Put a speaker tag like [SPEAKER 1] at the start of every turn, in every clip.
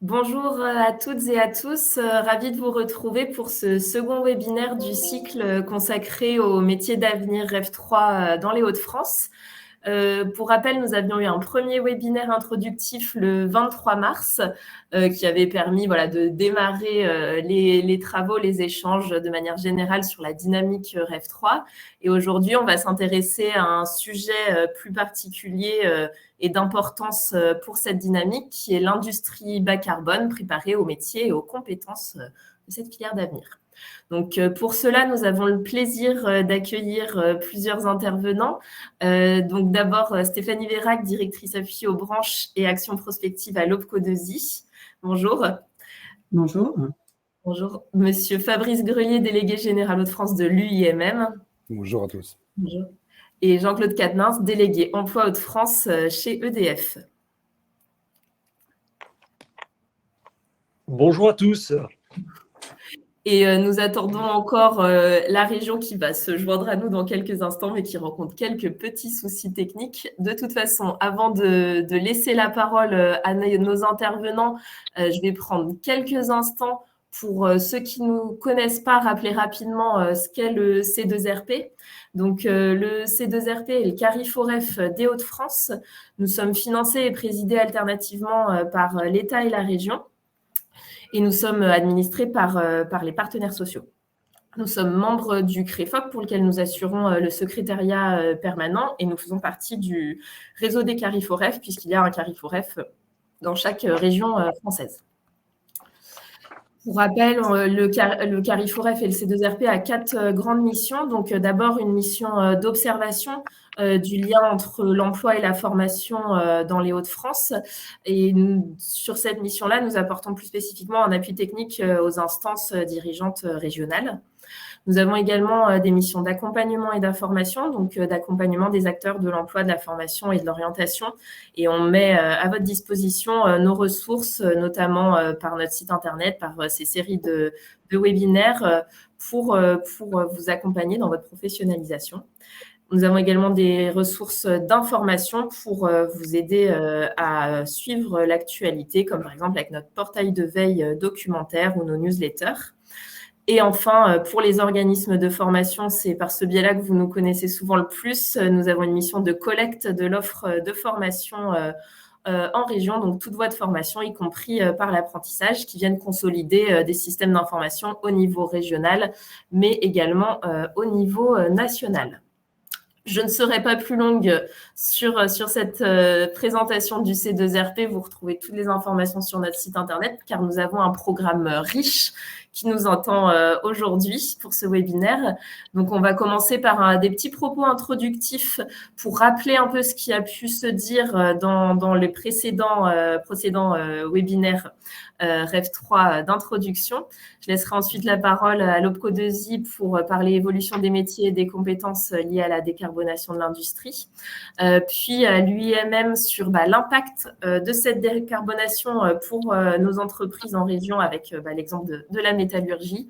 [SPEAKER 1] Bonjour à toutes et à tous, ravie de vous retrouver pour ce second webinaire du cycle consacré au métier d'avenir Rêve 3 dans les Hauts-de-France. Pour rappel, nous avions eu un premier webinaire introductif le 23 mars qui avait permis de démarrer les travaux, les échanges de manière générale sur la dynamique Rêve 3. Et aujourd'hui, on va s'intéresser à un sujet plus particulier et d'importance pour cette dynamique qui est l'industrie bas carbone préparée aux métiers et aux compétences de cette filière d'avenir. Donc, pour cela, nous avons le plaisir d'accueillir plusieurs intervenants. Donc, d'abord, Stéphanie Vérac, directrice appui aux branches et actions prospectives à l'OPCO2I. Bonjour.
[SPEAKER 2] Bonjour.
[SPEAKER 1] Bonjour. Monsieur Fabrice Grelier, délégué général Hauts-de-France de l'UIMM.
[SPEAKER 3] Bonjour à tous.
[SPEAKER 1] Bonjour. Et Jean-Claude Cadenins, délégué emploi Hauts-de-France chez EDF.
[SPEAKER 4] Bonjour à tous.
[SPEAKER 1] Et nous attendons encore la région qui va se joindre à nous dans quelques instants, mais qui rencontre quelques petits soucis techniques. De toute façon, avant de laisser la parole à nos intervenants, je vais prendre quelques instants pour ceux qui ne nous connaissent pas, rappeler rapidement ce qu'est le C2RP. Donc, le C2RP est le CARIFOREF des Hauts-de-France. Nous sommes financés et présidés alternativement par l'État et la région. Et nous sommes administrés par les partenaires sociaux. Nous sommes membres du CREFOP pour lequel nous assurons le secrétariat permanent et nous faisons partie du réseau des CARIFOREF puisqu'il y a un CARIFOREF dans chaque région française. Pour rappel, le CARIFOREF et le C2RP a 4 grandes missions. Donc, d'abord, une mission d'observation du lien entre l'emploi et la formation dans les Hauts-de-France. Et sur cette mission-là, nous apportons plus spécifiquement un appui technique aux instances dirigeantes régionales. Nous avons également des missions d'accompagnement et d'information, donc d'accompagnement des acteurs de l'emploi, de la formation et de l'orientation. Et on met à votre disposition nos ressources, notamment par notre site internet, par ces séries de webinaires pour vous accompagner dans votre professionnalisation. Nous avons également des ressources d'information pour vous aider à suivre l'actualité, comme par exemple avec notre portail de veille documentaire ou nos newsletters. Et enfin, pour les organismes de formation, c'est par ce biais-là que vous nous connaissez souvent le plus. Nous avons une mission de collecte de l'offre de formation en région, donc toute voie de formation, y compris par l'apprentissage, qui viennent consolider des systèmes d'information au niveau régional, mais également au niveau national. Je ne serai pas plus longue sur cette présentation du C2RP. Vous retrouvez toutes les informations sur notre site internet, car nous avons un programme riche qui nous entend aujourd'hui pour ce webinaire. Donc, on va commencer par des petits propos introductifs pour rappeler un peu ce qui a pu se dire dans les précédents webinaires Rêve 3 d'introduction. Je laisserai ensuite la parole à l'OPCO2I pour parler évolution des métiers et des compétences liées à la décarbonation de l'industrie. Puis à l'UIMM sur l'impact de cette décarbonation pour nos entreprises en région avec l'exemple de la métallurgie,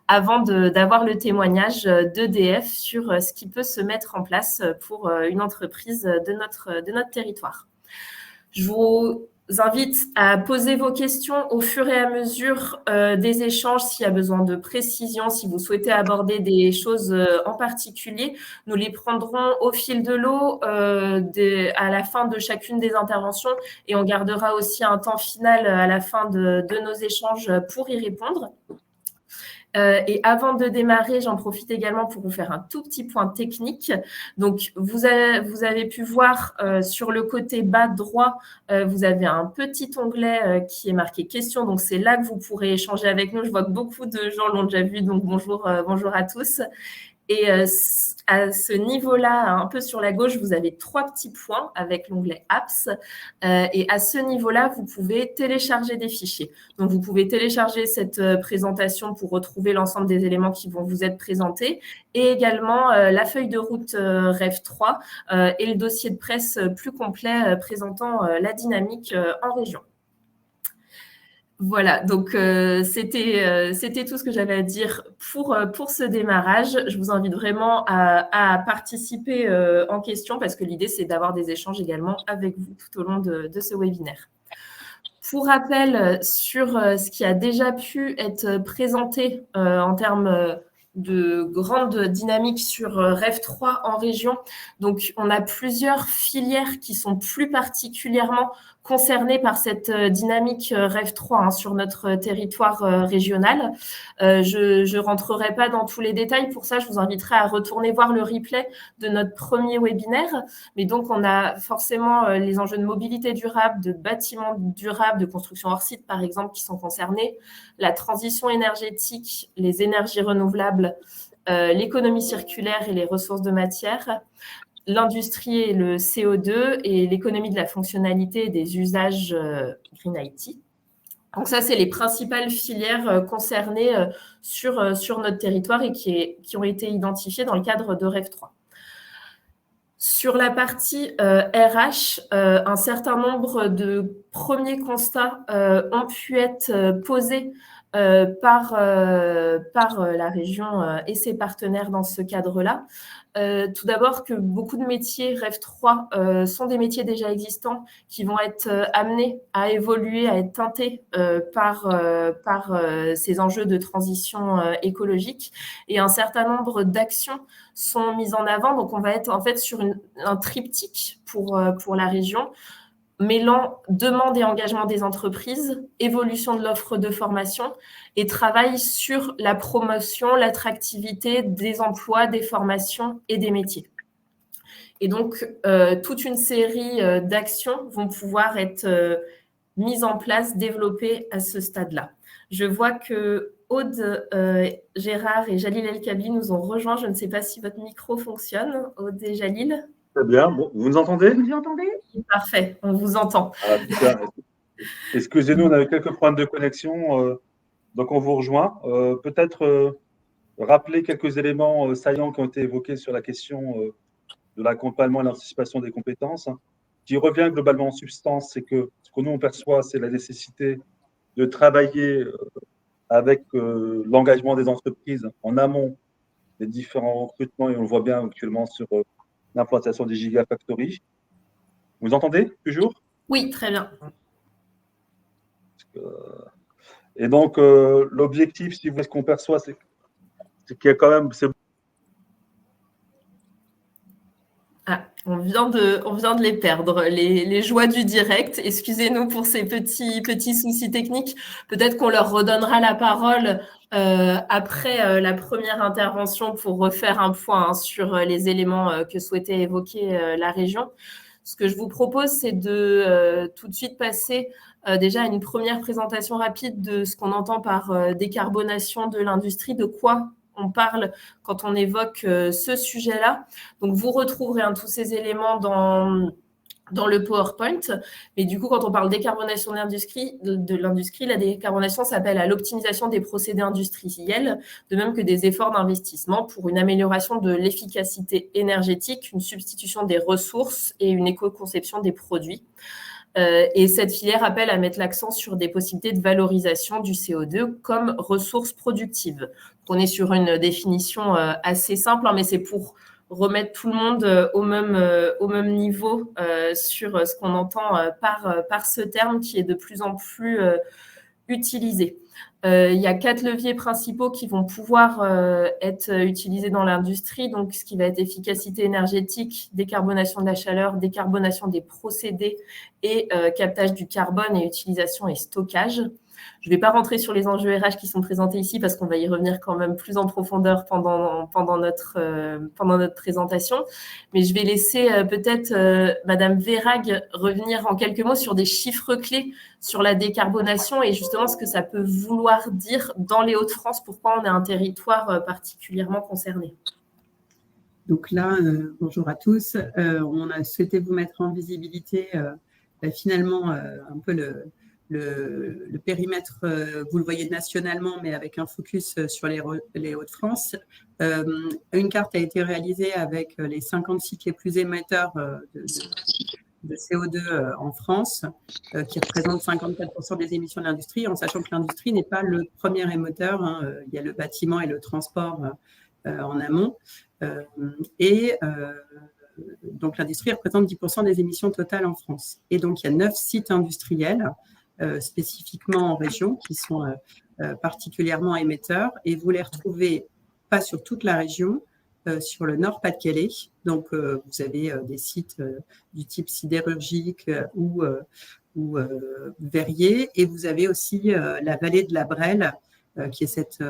[SPEAKER 1] avant d'avoir le témoignage d'EDF sur ce qui peut se mettre en place pour une entreprise de notre territoire. Je vous invite à poser vos questions au fur et à mesure des échanges s'il y a besoin de précision, si vous souhaitez aborder des choses en particulier. Nous les prendrons au fil de l'eau à la fin de chacune des interventions et on gardera aussi un temps final à la fin de nos échanges pour y répondre. Et avant de démarrer, j'en profite également pour vous faire un tout petit point technique. Donc, vous avez pu voir sur le côté bas droit, vous avez un petit onglet qui est marqué questions. Donc, c'est là que vous pourrez échanger avec nous. Je vois que beaucoup de gens l'ont déjà vu, donc bonjour à tous. Et à ce niveau-là, un peu sur la gauche, vous avez 3 petits points avec l'onglet Apps. Et à ce niveau-là, vous pouvez télécharger des fichiers. Donc, vous pouvez télécharger cette présentation pour retrouver l'ensemble des éléments qui vont vous être présentés et également la feuille de route Rêve 3 et le dossier de presse plus complet présentant la dynamique en région. Voilà, donc c'était tout ce que j'avais à dire pour ce démarrage. Je vous invite vraiment à participer en question parce que l'idée, c'est d'avoir des échanges également avec vous tout au long de ce webinaire. Pour rappel, sur ce qui a déjà pu être présenté en termes de grande dynamique sur REV 3 en région. Donc, on a plusieurs filières qui sont plus particulièrement concernées par cette dynamique REV 3 sur notre territoire régional. Je ne rentrerai pas dans tous les détails. Pour ça, je vous inviterai à retourner voir le replay de notre premier webinaire. Mais donc, on a forcément les enjeux de mobilité durable, de bâtiments durables, de construction hors site, par exemple, qui sont concernés, la transition énergétique, les énergies renouvelables, l'économie circulaire et les ressources de matière, l'industrie et le CO2 et l'économie de la fonctionnalité et des usages Green IT. Donc ça, c'est les principales filières concernées sur notre territoire et qui ont été identifiées dans le cadre de REV 3. Sur la partie RH, un certain nombre de premiers constats ont pu être posés par la région et ses partenaires dans ce cadre-là. Tout d'abord que beaucoup de métiers REV 3 sont des métiers déjà existants qui vont être amenés à évoluer, à être teintés par ces enjeux de transition écologique, et un certain nombre d'actions sont mises en avant. Donc, on va être en fait sur un triptyque pour la région, mêlant demande et engagement des entreprises, évolution de l'offre de formation et travail sur la promotion, l'attractivité des emplois, des formations et des métiers. Et donc, toute une série d'actions vont pouvoir être mises en place, développées à ce stade-là. Je vois que Aude, Gérard et Jalil El-Kabli nous ont rejoints. Je ne sais pas si votre micro fonctionne, Aude et Jalil.
[SPEAKER 2] Très bien. Bon, vous nous entendez?
[SPEAKER 3] Vous nous entendez?
[SPEAKER 1] Parfait, on vous entend.
[SPEAKER 2] Ah, excusez-nous, on avait quelques problèmes de connexion, donc on vous rejoint. Peut-être rappeler quelques éléments saillants qui ont été évoqués sur la question de l'accompagnement et l'anticipation des compétences. Qui revient globalement en substance, c'est que ce que nous on perçoit, c'est la nécessité de travailler avec l'engagement des entreprises en amont des différents recrutements, et on le voit bien actuellement sur l'implantation des gigafactories. Vous entendez toujours?
[SPEAKER 1] Oui, très bien.
[SPEAKER 2] Et donc, l'objectif, si vous voulez, ce qu'on perçoit, c'est qu'il y a quand même…
[SPEAKER 1] On vient de les perdre, les joies du direct. Excusez-nous pour ces petits soucis techniques. Peut-être qu'on leur redonnera la parole après la première intervention pour refaire un point sur les éléments que souhaitait évoquer la région. Ce que je vous propose, c'est de tout de suite passer déjà à une première présentation rapide de ce qu'on entend par décarbonation de l'industrie, de quoi on parle quand on évoque ce sujet-là. Donc, vous retrouverez tous ces éléments dans le PowerPoint. Mais du coup, quand on parle décarbonation de l'industrie, la décarbonation s'appelle à l'optimisation des procédés industriels, de même que des efforts d'investissement pour une amélioration de l'efficacité énergétique, une substitution des ressources et une éco-conception des produits. Et cette filière appelle à mettre l'accent sur des possibilités de valorisation du CO2 comme ressource productive. On est sur une définition assez simple, mais c'est pour remettre tout le monde au même niveau sur ce qu'on entend par ce terme qui est de plus en plus utilisé. Il y a 4 leviers principaux qui vont pouvoir être utilisés dans l'industrie. Donc, ce qui va être efficacité énergétique, décarbonation de la chaleur, décarbonation des procédés et captage du carbone et utilisation et stockage. Je ne vais pas rentrer sur les enjeux RH qui sont présentés ici parce qu'on va y revenir quand même plus en profondeur pendant notre présentation. Mais je vais laisser peut-être Madame Verhaeghe revenir en quelques mots sur des chiffres clés sur la décarbonation et justement ce que ça peut vouloir dire dans les Hauts-de-France, pourquoi on est un territoire particulièrement concerné.
[SPEAKER 3] Donc là, bonjour à tous. On a souhaité vous mettre en visibilité finalement un peu le périmètre, vous le voyez nationalement, mais avec un focus sur les Hauts-de-France. Une carte a été réalisée avec les 50 sites les plus émetteurs de CO2 en France, qui représentent 54% des émissions de l'industrie, en sachant que l'industrie n'est pas le premier émetteur. Il y a le bâtiment et le transport en amont. Donc, l'industrie représente 10% des émissions totales en France. Et donc, il y a 9 sites industriels spécifiquement en région, qui sont particulièrement émetteurs, et vous les retrouvez pas sur toute la région, sur le Nord-Pas-de-Calais. Donc, vous avez des sites du type sidérurgique ou verrier, et vous avez aussi la vallée de la Brelle, qui est cette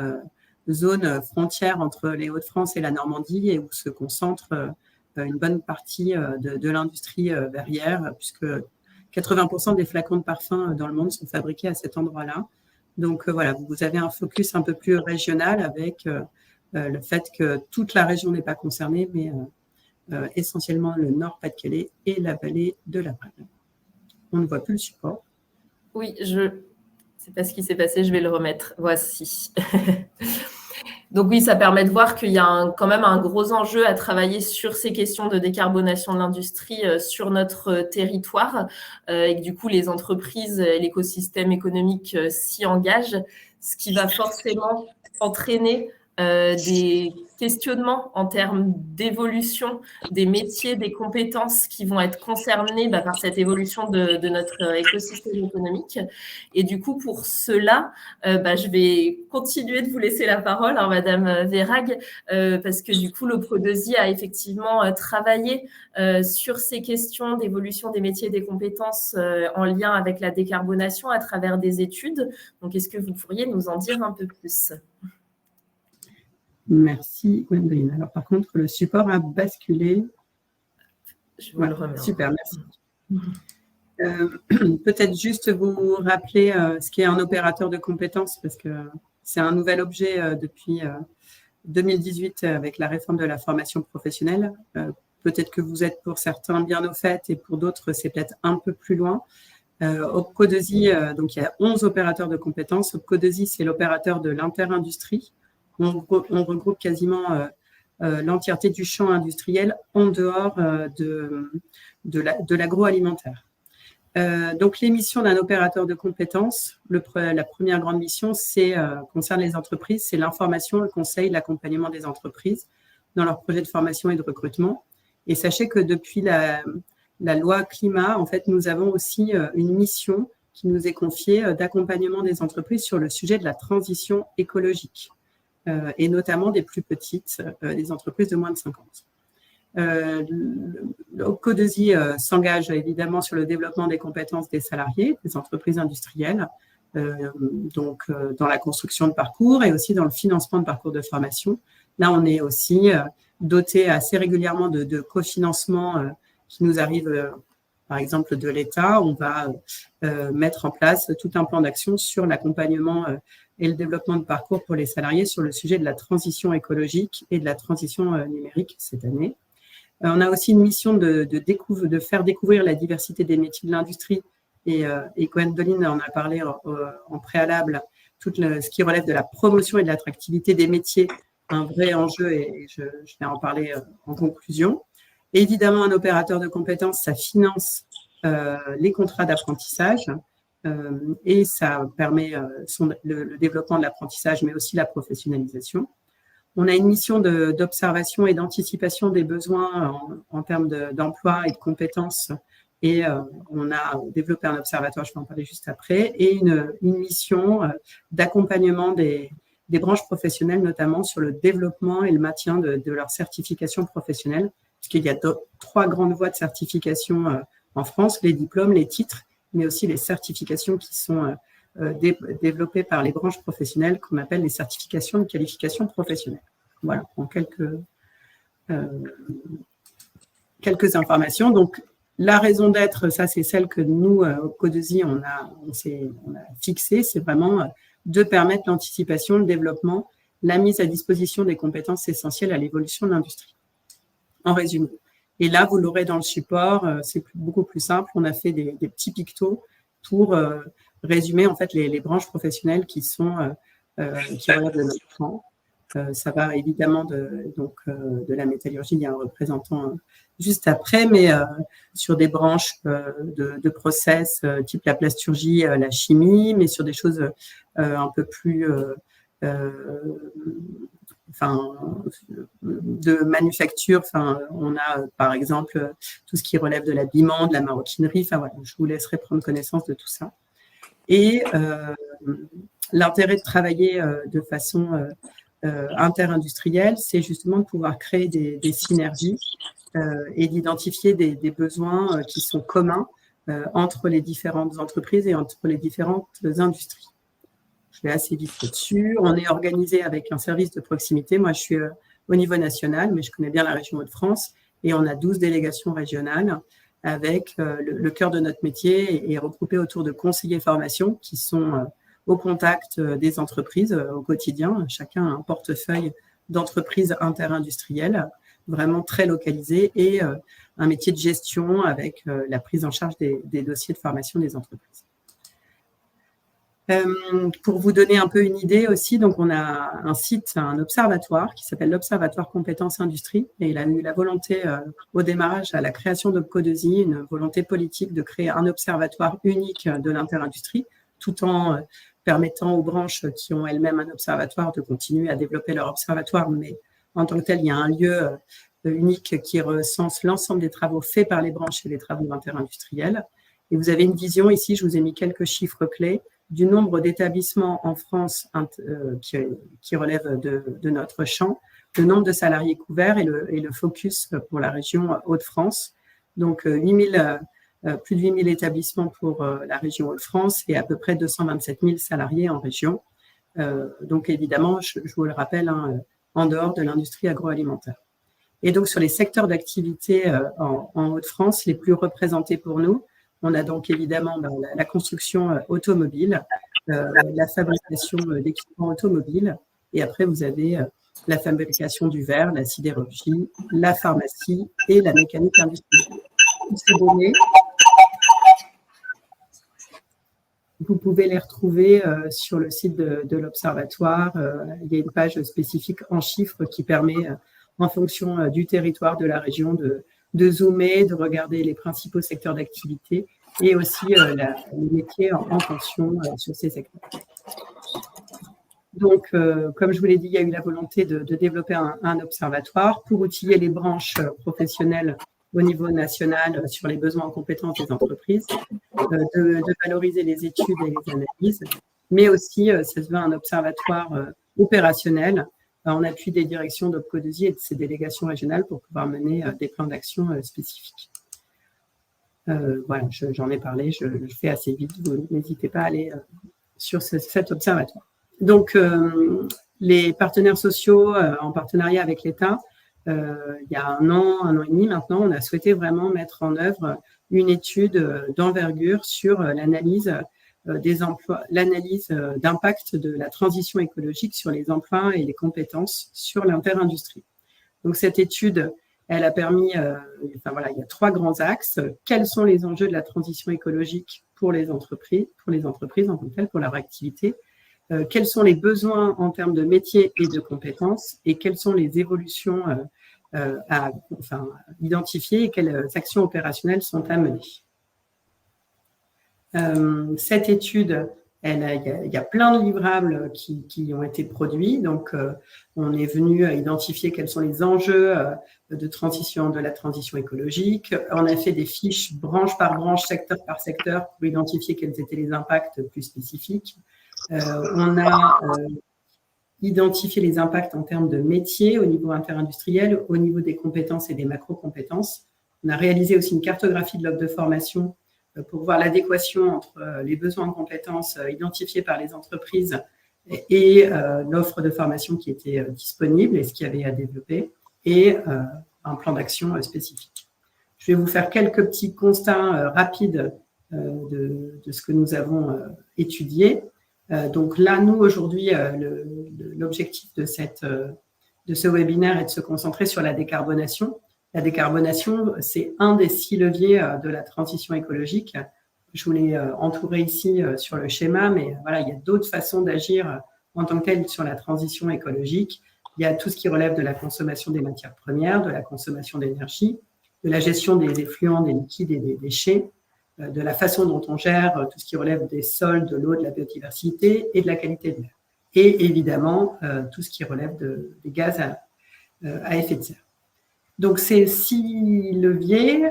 [SPEAKER 3] zone frontière entre les Hauts-de-France et la Normandie, et où se concentre une bonne partie de l'industrie verrière, puisque 80% des flacons de parfum dans le monde sont fabriqués à cet endroit-là. Donc voilà, vous avez un focus un peu plus régional avec le fait que toute la région n'est pas concernée, mais essentiellement le Nord-Pas-de-Calais et la vallée de la Brelle. On ne voit plus le support.
[SPEAKER 1] Oui, c'est pas ce qui s'est passé, je vais le remettre. Voici. Donc oui, ça permet de voir qu'il y a quand même un gros enjeu à travailler sur ces questions de décarbonation de l'industrie sur notre territoire et que du coup, les entreprises, l'écosystème économique s'y engagent, ce qui va forcément entraîner des questionnements en termes d'évolution des métiers, des compétences qui vont être concernés par cette évolution de notre écosystème économique. Et du coup, pour cela, je vais continuer de vous laisser la parole, Madame Vérag, parce que du coup, le Pro2I a effectivement travaillé sur ces questions d'évolution des métiers et des compétences en lien avec la décarbonation à travers des études. Donc, est-ce que vous pourriez nous en dire un peu plus ?
[SPEAKER 3] Merci, Gwendoline. Alors, par contre, le support a basculé.
[SPEAKER 1] Je vous le remets.
[SPEAKER 3] Super, merci. Peut-être juste vous rappeler ce qu'est un opérateur de compétences, parce que c'est un nouvel objet depuis 2018 avec la réforme de la formation professionnelle. Peut-être que vous êtes pour certains bien au fait et pour d'autres, c'est peut-être un peu plus loin. OPCO2I, donc il y a 11 opérateurs de compétences. OPCO2I, c'est l'opérateur de l'interindustrie. On regroupe quasiment l'entièreté du champ industriel en dehors de l'agroalimentaire. Donc, les missions d'un opérateur de compétences, la première grande mission, concerne les entreprises, c'est l'information, le conseil, l'accompagnement des entreprises dans leurs projets de formation et de recrutement. Et sachez que depuis la loi climat, en fait, nous avons aussi une mission qui nous est confiée d'accompagnement des entreprises sur le sujet de la transition écologique. Et notamment des plus petites, des entreprises de moins de 50. OPCO2I s'engage évidemment sur le développement des compétences des salariés, des entreprises industrielles, donc dans la construction de parcours et aussi dans le financement de parcours de formation. Là, on est aussi doté assez régulièrement de cofinancement qui nous arrive, par exemple, de l'État. On va mettre en place tout un plan d'action sur l'accompagnement et le développement de parcours pour les salariés sur le sujet de la transition écologique et de la transition numérique cette année. On a aussi une mission de faire découvrir la diversité des métiers de l'industrie et Gwendoline en a parlé en préalable, ce qui relève de la promotion et de l'attractivité des métiers, un vrai enjeu et je vais en parler en conclusion. Et évidemment, un opérateur de compétences, ça finance les contrats d'apprentissage et ça permet le développement de l'apprentissage, mais aussi la professionnalisation. On a une mission d'observation et d'anticipation des besoins en termes d'emploi et de compétences. Et on a développé un observatoire, je vais en parler juste après, et une mission d'accompagnement des branches professionnelles, notamment sur le développement et le maintien de leur certification professionnelle, puisqu'il y a 3 grandes voies de certification en France, les diplômes, les titres, mais aussi les certifications qui sont développées par les branches professionnelles qu'on appelle les certifications de qualification professionnelle. Voilà, en quelques informations. Donc, la raison d'être, ça c'est celle que nous, au OPCO2I, on a fixée, c'est vraiment de permettre l'anticipation, le développement, la mise à disposition des compétences essentielles à l'évolution de l'industrie. En résumé. Et là, vous l'aurez dans le support, c'est beaucoup plus simple. On a fait des petits pictos pour résumer en fait les branches professionnelles qui relèvent de notre champ. Ça va évidemment de la métallurgie, il y a un représentant juste après, mais sur des branches de process type la plasturgie, la chimie, mais sur des choses un peu plus de manufacture. On a par exemple tout ce qui relève de l'habillement, de la maroquinerie. Voilà, je vous laisserai prendre connaissance de tout ça. Et l'intérêt de travailler de façon interindustrielle, c'est justement de pouvoir créer des synergies et d'identifier des besoins qui sont communs entre les différentes entreprises et entre les différentes industries. Je vais assez vite là-dessus. On est organisé avec un service de proximité. Moi, je suis au niveau national, mais je connais bien la région Hauts-de-France. Et on a 12 délégations régionales avec le cœur de notre métier et regroupé autour de conseillers formation qui sont au contact des entreprises au quotidien. Chacun a un portefeuille d'entreprises interindustrielles vraiment très localisé et un métier de gestion avec la prise en charge des dossiers de formation des entreprises. Pour vous donner un peu une idée aussi, donc on a un site, un observatoire qui s'appelle l'Observatoire Compétences Industrie et il a eu la volonté au démarrage à la création d'Opco2i, une volonté politique de créer un observatoire unique de l'interindustrie tout en permettant aux branches qui ont elles-mêmes un observatoire de continuer à développer leur observatoire, mais en tant que tel, il y a un lieu unique qui recense l'ensemble des travaux faits par les branches et les travaux interindustriels. Et vous avez une vision ici, je vous ai mis quelques chiffres clés du nombre d'établissements en France qui relèvent de notre champ, le nombre de salariés couverts et le focus pour la région Hauts-de-France. Donc, plus de 8 000 établissements pour la région Hauts-de-France et à peu près 227 000 salariés en région. Donc, évidemment, je vous le rappelle, en dehors de l'industrie agroalimentaire. Et donc, sur les secteurs d'activité en Hauts-de-France, les plus représentés pour nous, on a donc évidemment la construction automobile, la fabrication d'équipements automobiles, et après vous avez la fabrication du verre, la sidérurgie, la pharmacie et la mécanique industrielle. Toutes ces données, vous pouvez les retrouver sur le site de l'Observatoire. Il y a une page spécifique en chiffres qui permet, en fonction du territoire de la région, de zoomer, de regarder les principaux secteurs d'activité et aussi les métiers en tension sur ces secteurs. Donc, comme je vous l'ai dit, il y a eu la volonté de développer un observatoire pour outiller les branches professionnelles au niveau national sur les besoins en compétences des entreprises, de valoriser les études et les analyses, mais aussi, ça se veut un observatoire opérationnel en appui des directions d'Opco2i et de ses délégations régionales pour pouvoir mener des plans d'action spécifiques. Voilà, j'en ai parlé, je le fais assez vite, vous n'hésitez pas à aller sur cet observatoire. Donc, les partenaires sociaux en partenariat avec l'État, il y a un an et demi maintenant, on a souhaité vraiment mettre en œuvre une étude d'envergure sur l'analyse des emplois, l'analyse d'impact de la transition écologique sur les emplois et les compétences sur l'interindustrie. Donc, cette étude, elle a permis, il y a 3 grands axes. Quels sont les enjeux de la transition écologique pour les entreprises en tant que telles, pour leur activité? Quels sont les besoins en termes de métiers et de compétences? Et quelles sont les évolutions à identifier et quelles actions opérationnelles sont à mener? Cette étude, il y a plein de livrables qui ont été produits. Donc, on est venu identifier quels sont les enjeux de la transition écologique. On a fait des fiches branche par branche, secteur par secteur pour identifier quels étaient les impacts plus spécifiques. On a identifié les impacts en termes de métiers au niveau interindustriel, au niveau des compétences et des macro-compétences. On a réalisé aussi une cartographie de l'offre de formation pour voir l'adéquation entre les besoins en compétences identifiés par les entreprises et l'offre de formation qui était disponible et ce qu'il y avait à développer, et un plan d'action spécifique. Je vais vous faire quelques petits constats rapides de ce que nous avons étudié. Donc là, nous, aujourd'hui, l'objectif de ce webinaire est de se concentrer sur la décarbonation. La décarbonation, c'est un des 6 leviers de la transition écologique. Je vous l'ai entouré ici sur le schéma, mais voilà, il y a d'autres façons d'agir en tant que telles sur la transition écologique. Il y a tout ce qui relève de la consommation des matières premières, de la consommation d'énergie, de la gestion des effluents, des liquides et des déchets, de la façon dont on gère tout ce qui relève des sols, de l'eau, de la biodiversité et de la qualité de l'air. Et évidemment, tout ce qui relève des gaz à effet de serre. Donc, ces 6 leviers,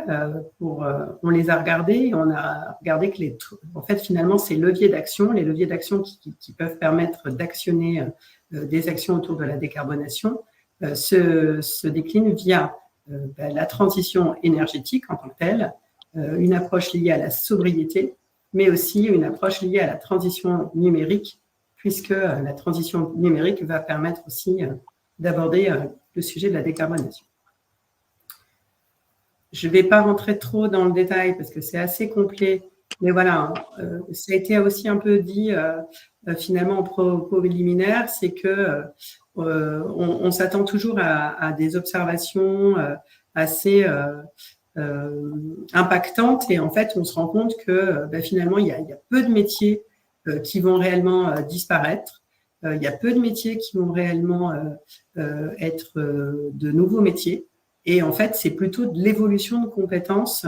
[SPEAKER 3] on les a regardés et on a regardé que en fait, finalement, ces leviers d'action, les leviers d'action qui peuvent permettre d'actionner des actions autour de la décarbonation, se déclinent via la transition énergétique en tant que telle, une approche liée à la sobriété, mais aussi une approche liée à la transition numérique, puisque la transition numérique va permettre aussi d'aborder le sujet de la décarbonation. Je ne vais pas rentrer trop dans le détail parce que c'est assez complet, mais voilà, ça a été aussi un peu dit finalement en propos liminaire, c'est que on s'attend toujours à des observations assez impactantes et en fait on se rend compte que finalement il y a peu de métiers qui vont réellement disparaître. Il y a peu de métiers qui vont réellement être de nouveaux métiers. Et en fait, c'est plutôt de l'évolution de compétences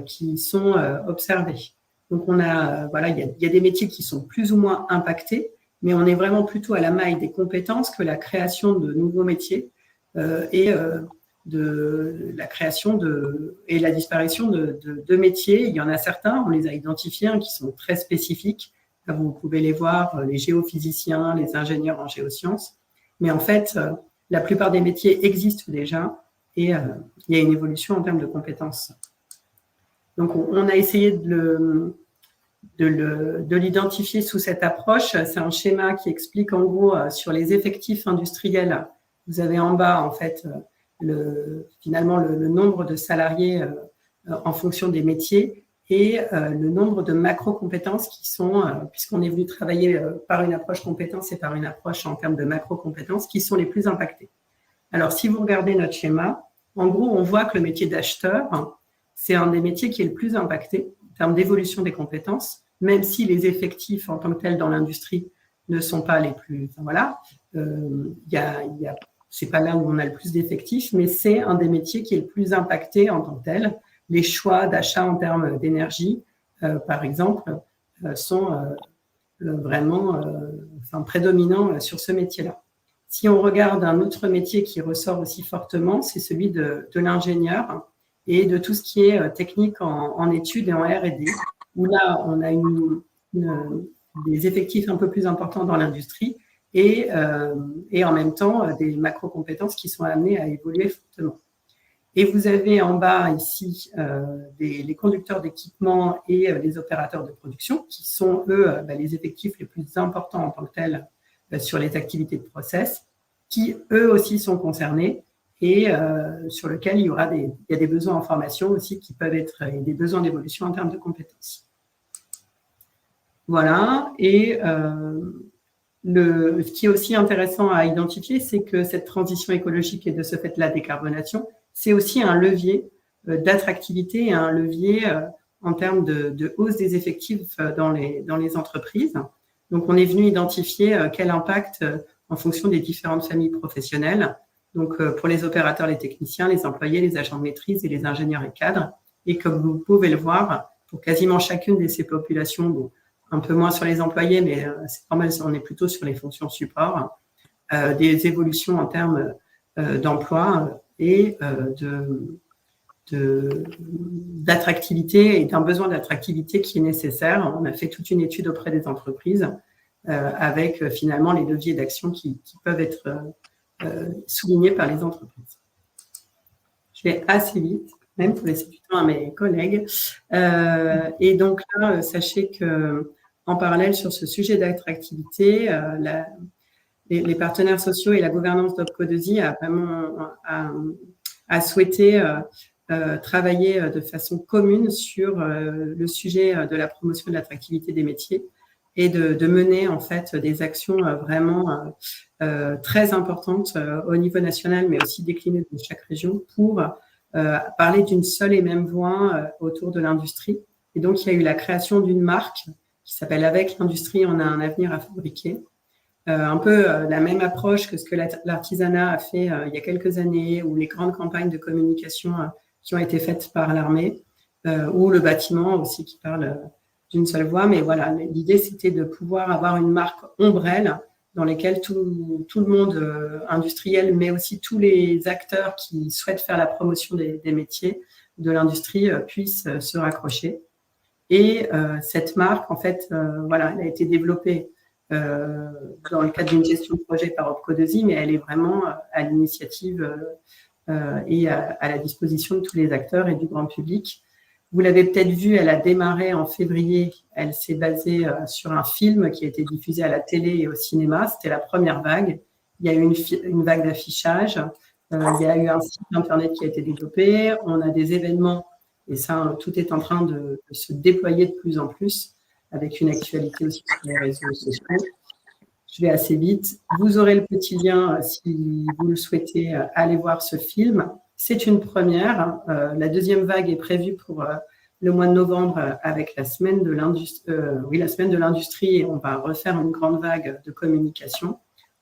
[SPEAKER 3] qui sont observées. Donc, il y a des métiers qui sont plus ou moins impactés, mais on est vraiment plutôt à la maille des compétences que la création de nouveaux métiers et de la création et la disparition de métiers. Il y en a certains, on les a identifiés, qui sont très spécifiques. Là, vous pouvez les voir, les géophysiciens, les ingénieurs en géosciences. Mais en fait, la plupart des métiers existent déjà. Et il y a une évolution en termes de compétences. Donc, on a essayé de l'identifier sous cette approche. C'est un schéma qui explique en gros sur les effectifs industriels. Vous avez en bas, en fait, finalement le nombre de salariés en fonction des métiers et le nombre de macro-compétences qui sont, puisqu'on est venu travailler par une approche compétence et par une approche en termes de macro-compétences, qui sont les plus impactées. Alors, si vous regardez notre schéma, en gros, on voit que le métier d'acheteur, c'est un des métiers qui est le plus impacté en termes d'évolution des compétences, même si les effectifs en tant que tels dans l'industrie ne sont pas les plus… Enfin, voilà, c'est pas là où on a le plus d'effectifs, mais c'est un des métiers qui est le plus impacté en tant que tel. Les choix d'achat en termes d'énergie, par exemple, sont vraiment prédominants sur ce métier-là. Si on regarde un autre métier qui ressort aussi fortement, c'est celui de l'ingénieur et de tout ce qui est technique en études et en R&D, où là, on a des effectifs un peu plus importants dans l'industrie et en même temps des macro-compétences qui sont amenées à évoluer fortement. Et vous avez en bas ici les conducteurs d'équipement et les opérateurs de production, qui sont, eux, les effectifs les plus importants en tant que tels sur les activités de process, qui eux aussi sont concernés et sur lesquels il y a des besoins en formation aussi qui peuvent être des besoins d'évolution en termes de compétences. Voilà, et ce qui est aussi intéressant à identifier, c'est que cette transition écologique et de ce fait la décarbonation, c'est aussi un levier d'attractivité et un levier en termes de hausse des effectifs dans les entreprises. Donc, on est venu identifier quel impact en fonction des différentes familles professionnelles. Donc, pour les opérateurs, les techniciens, les employés, les agents de maîtrise et les ingénieurs et cadres. Et comme vous pouvez le voir, pour quasiment chacune de ces populations, bon, un peu moins sur les employés, mais c'est normal, on est plutôt sur les fonctions support, des évolutions en termes d'emploi et d'attractivité et d'un besoin d'attractivité qui est nécessaire. On a fait toute une étude auprès des entreprises avec finalement les leviers d'action qui peuvent être soulignés par les entreprises. Je vais assez vite, même pour laisser du temps à mes collègues. Et donc là, sachez qu'en parallèle sur ce sujet d'attractivité, les partenaires sociaux et la gouvernance d'Opco2i a souhaité travailler de façon commune sur le sujet de la promotion de l'attractivité des métiers et de mener en fait des actions vraiment très importantes au niveau national, mais aussi déclinées dans chaque région pour parler d'une seule et même voix autour de l'industrie. Et donc, il y a eu la création d'une marque qui s'appelle « Avec l'industrie, on a un avenir à fabriquer ». Un peu la même approche que ce que l'artisanat a fait il y a quelques années, ou les grandes campagnes de communication qui ont été faites par l'armée, ou le bâtiment aussi qui parle d'une seule voix. Mais voilà, l'idée, c'était de pouvoir avoir une marque ombrelle dans lesquels tout le monde industriel, mais aussi tous les acteurs qui souhaitent faire la promotion des métiers de l'industrie puissent se raccrocher. Et cette marque, en fait, voilà, elle a été développée dans le cadre d'une gestion de projet par Opco2i, mais elle est vraiment à l'initiative et à la disposition de tous les acteurs et du grand public. Vous l'avez peut-être vu, elle a démarré en février. Elle s'est basée sur un film qui a été diffusé à la télé et au cinéma. C'était la première vague. Il y a eu une vague d'affichage. Il y a eu un site internet qui a été développé. On a des événements et ça, tout est en train de se déployer de plus en plus avec une actualité aussi sur les réseaux sociaux. Je vais assez vite. Vous aurez le petit lien si vous le souhaitez aller voir ce film. C'est une première. La deuxième vague est prévue pour le mois de novembre avec la semaine de l'industrie. La semaine de l'industrie. Et on va refaire une grande vague de communication.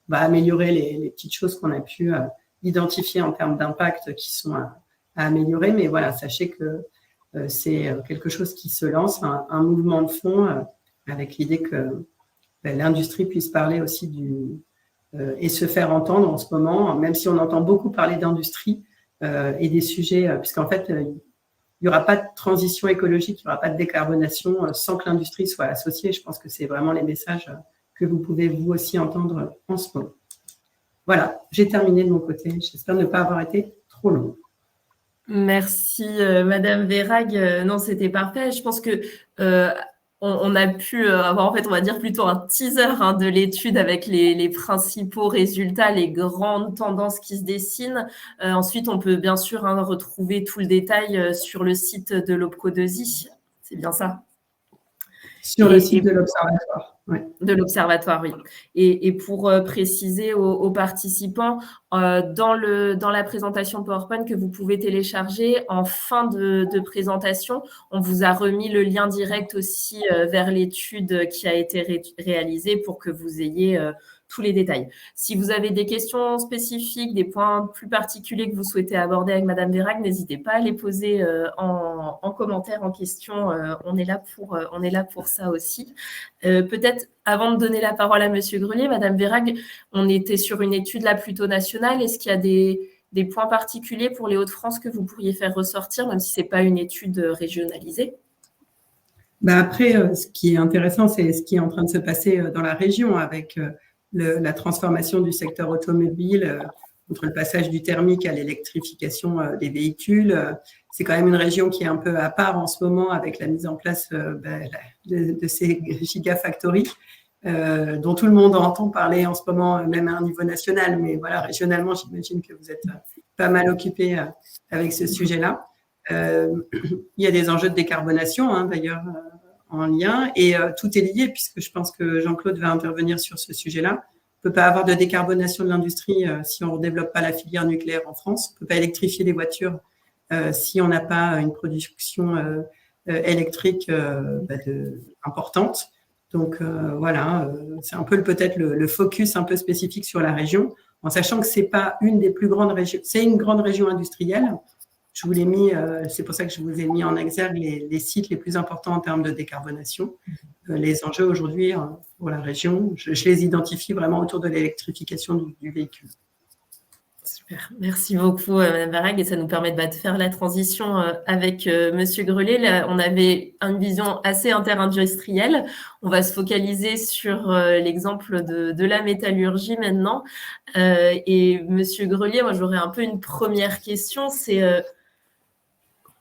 [SPEAKER 3] On va améliorer les petites choses qu'on a pu identifier en termes d'impact qui sont à améliorer. Mais voilà, sachez que c'est quelque chose qui se lance, un mouvement de fond avec l'idée que l'industrie puisse parler aussi et se faire entendre en ce moment, même si on entend beaucoup parler d'industrie et des sujets, puisqu'en fait, il n'y aura pas de transition écologique, il n'y aura pas de décarbonation sans que l'industrie soit associée. Je pense que c'est vraiment les messages que vous pouvez vous aussi entendre en ce moment. Voilà, j'ai terminé de mon côté. J'espère ne pas avoir été trop long.
[SPEAKER 1] Merci, Madame Vérag. Non, c'était parfait. Je pense que on a pu avoir, en fait, on va dire plutôt un teaser de l'étude avec les principaux résultats, les grandes tendances qui se dessinent. Ensuite, on peut bien sûr retrouver tout le détail sur le site de l'Opco2i. C'est bien ça?
[SPEAKER 3] Sur le site de l'Observatoire. Ouais.
[SPEAKER 1] De l'Observatoire, oui. Et pour préciser aux participants, dans la présentation PowerPoint que vous pouvez télécharger, en fin de présentation, on vous a remis le lien direct aussi vers l'étude qui a été réalisée pour que vous ayez tous les détails. Si vous avez des questions spécifiques, des points plus particuliers que vous souhaitez aborder avec Madame Vérag, n'hésitez pas à les poser en commentaire, en question. On est là pour ça aussi. Peut-être avant de donner la parole à Monsieur Grelier, Madame Vérag, on était sur une étude là plutôt nationale. Est-ce qu'il y a des points particuliers pour les Hauts-de-France que vous pourriez faire ressortir, même si ce n'est pas une étude régionalisée?
[SPEAKER 3] Après, ce qui est intéressant, c'est ce qui est en train de se passer dans la région avec la transformation du secteur automobile, entre le passage du thermique à l'électrification des véhicules. C'est quand même une région qui est un peu à part en ce moment avec la mise en place de ces gigafactories dont tout le monde entend parler en ce moment, même à un niveau national. Mais voilà, régionalement, j'imagine que vous êtes pas mal occupé avec ce sujet-là. Il y a des enjeux de décarbonation, d'ailleurs, en lien. Et tout est lié, puisque je pense que Jean-Claude va intervenir sur ce sujet-là. On ne peut pas avoir de décarbonation de l'industrie si on ne développe pas la filière nucléaire en France. On ne peut pas électrifier les voitures si on n'a pas une production électrique importante. Donc voilà, c'est un peu peut-être le focus un peu spécifique sur la région, en sachant que c'est pas une des plus grandes régions, c'est une grande région industrielle. Je vous l'ai mis, c'est pour ça que je vous ai mis en exergue les sites les plus importants en termes de décarbonation. Les enjeux aujourd'hui pour la région, je les identifie vraiment autour de l'électrification du véhicule.
[SPEAKER 1] Super, merci beaucoup Madame Vérag, et ça nous permet de faire la transition avec Monsieur Grelier. Là, on avait une vision assez interindustrielle. On va se focaliser sur l'exemple de la métallurgie maintenant. Et Monsieur Grelier, moi j'aurais un peu une première question, c'est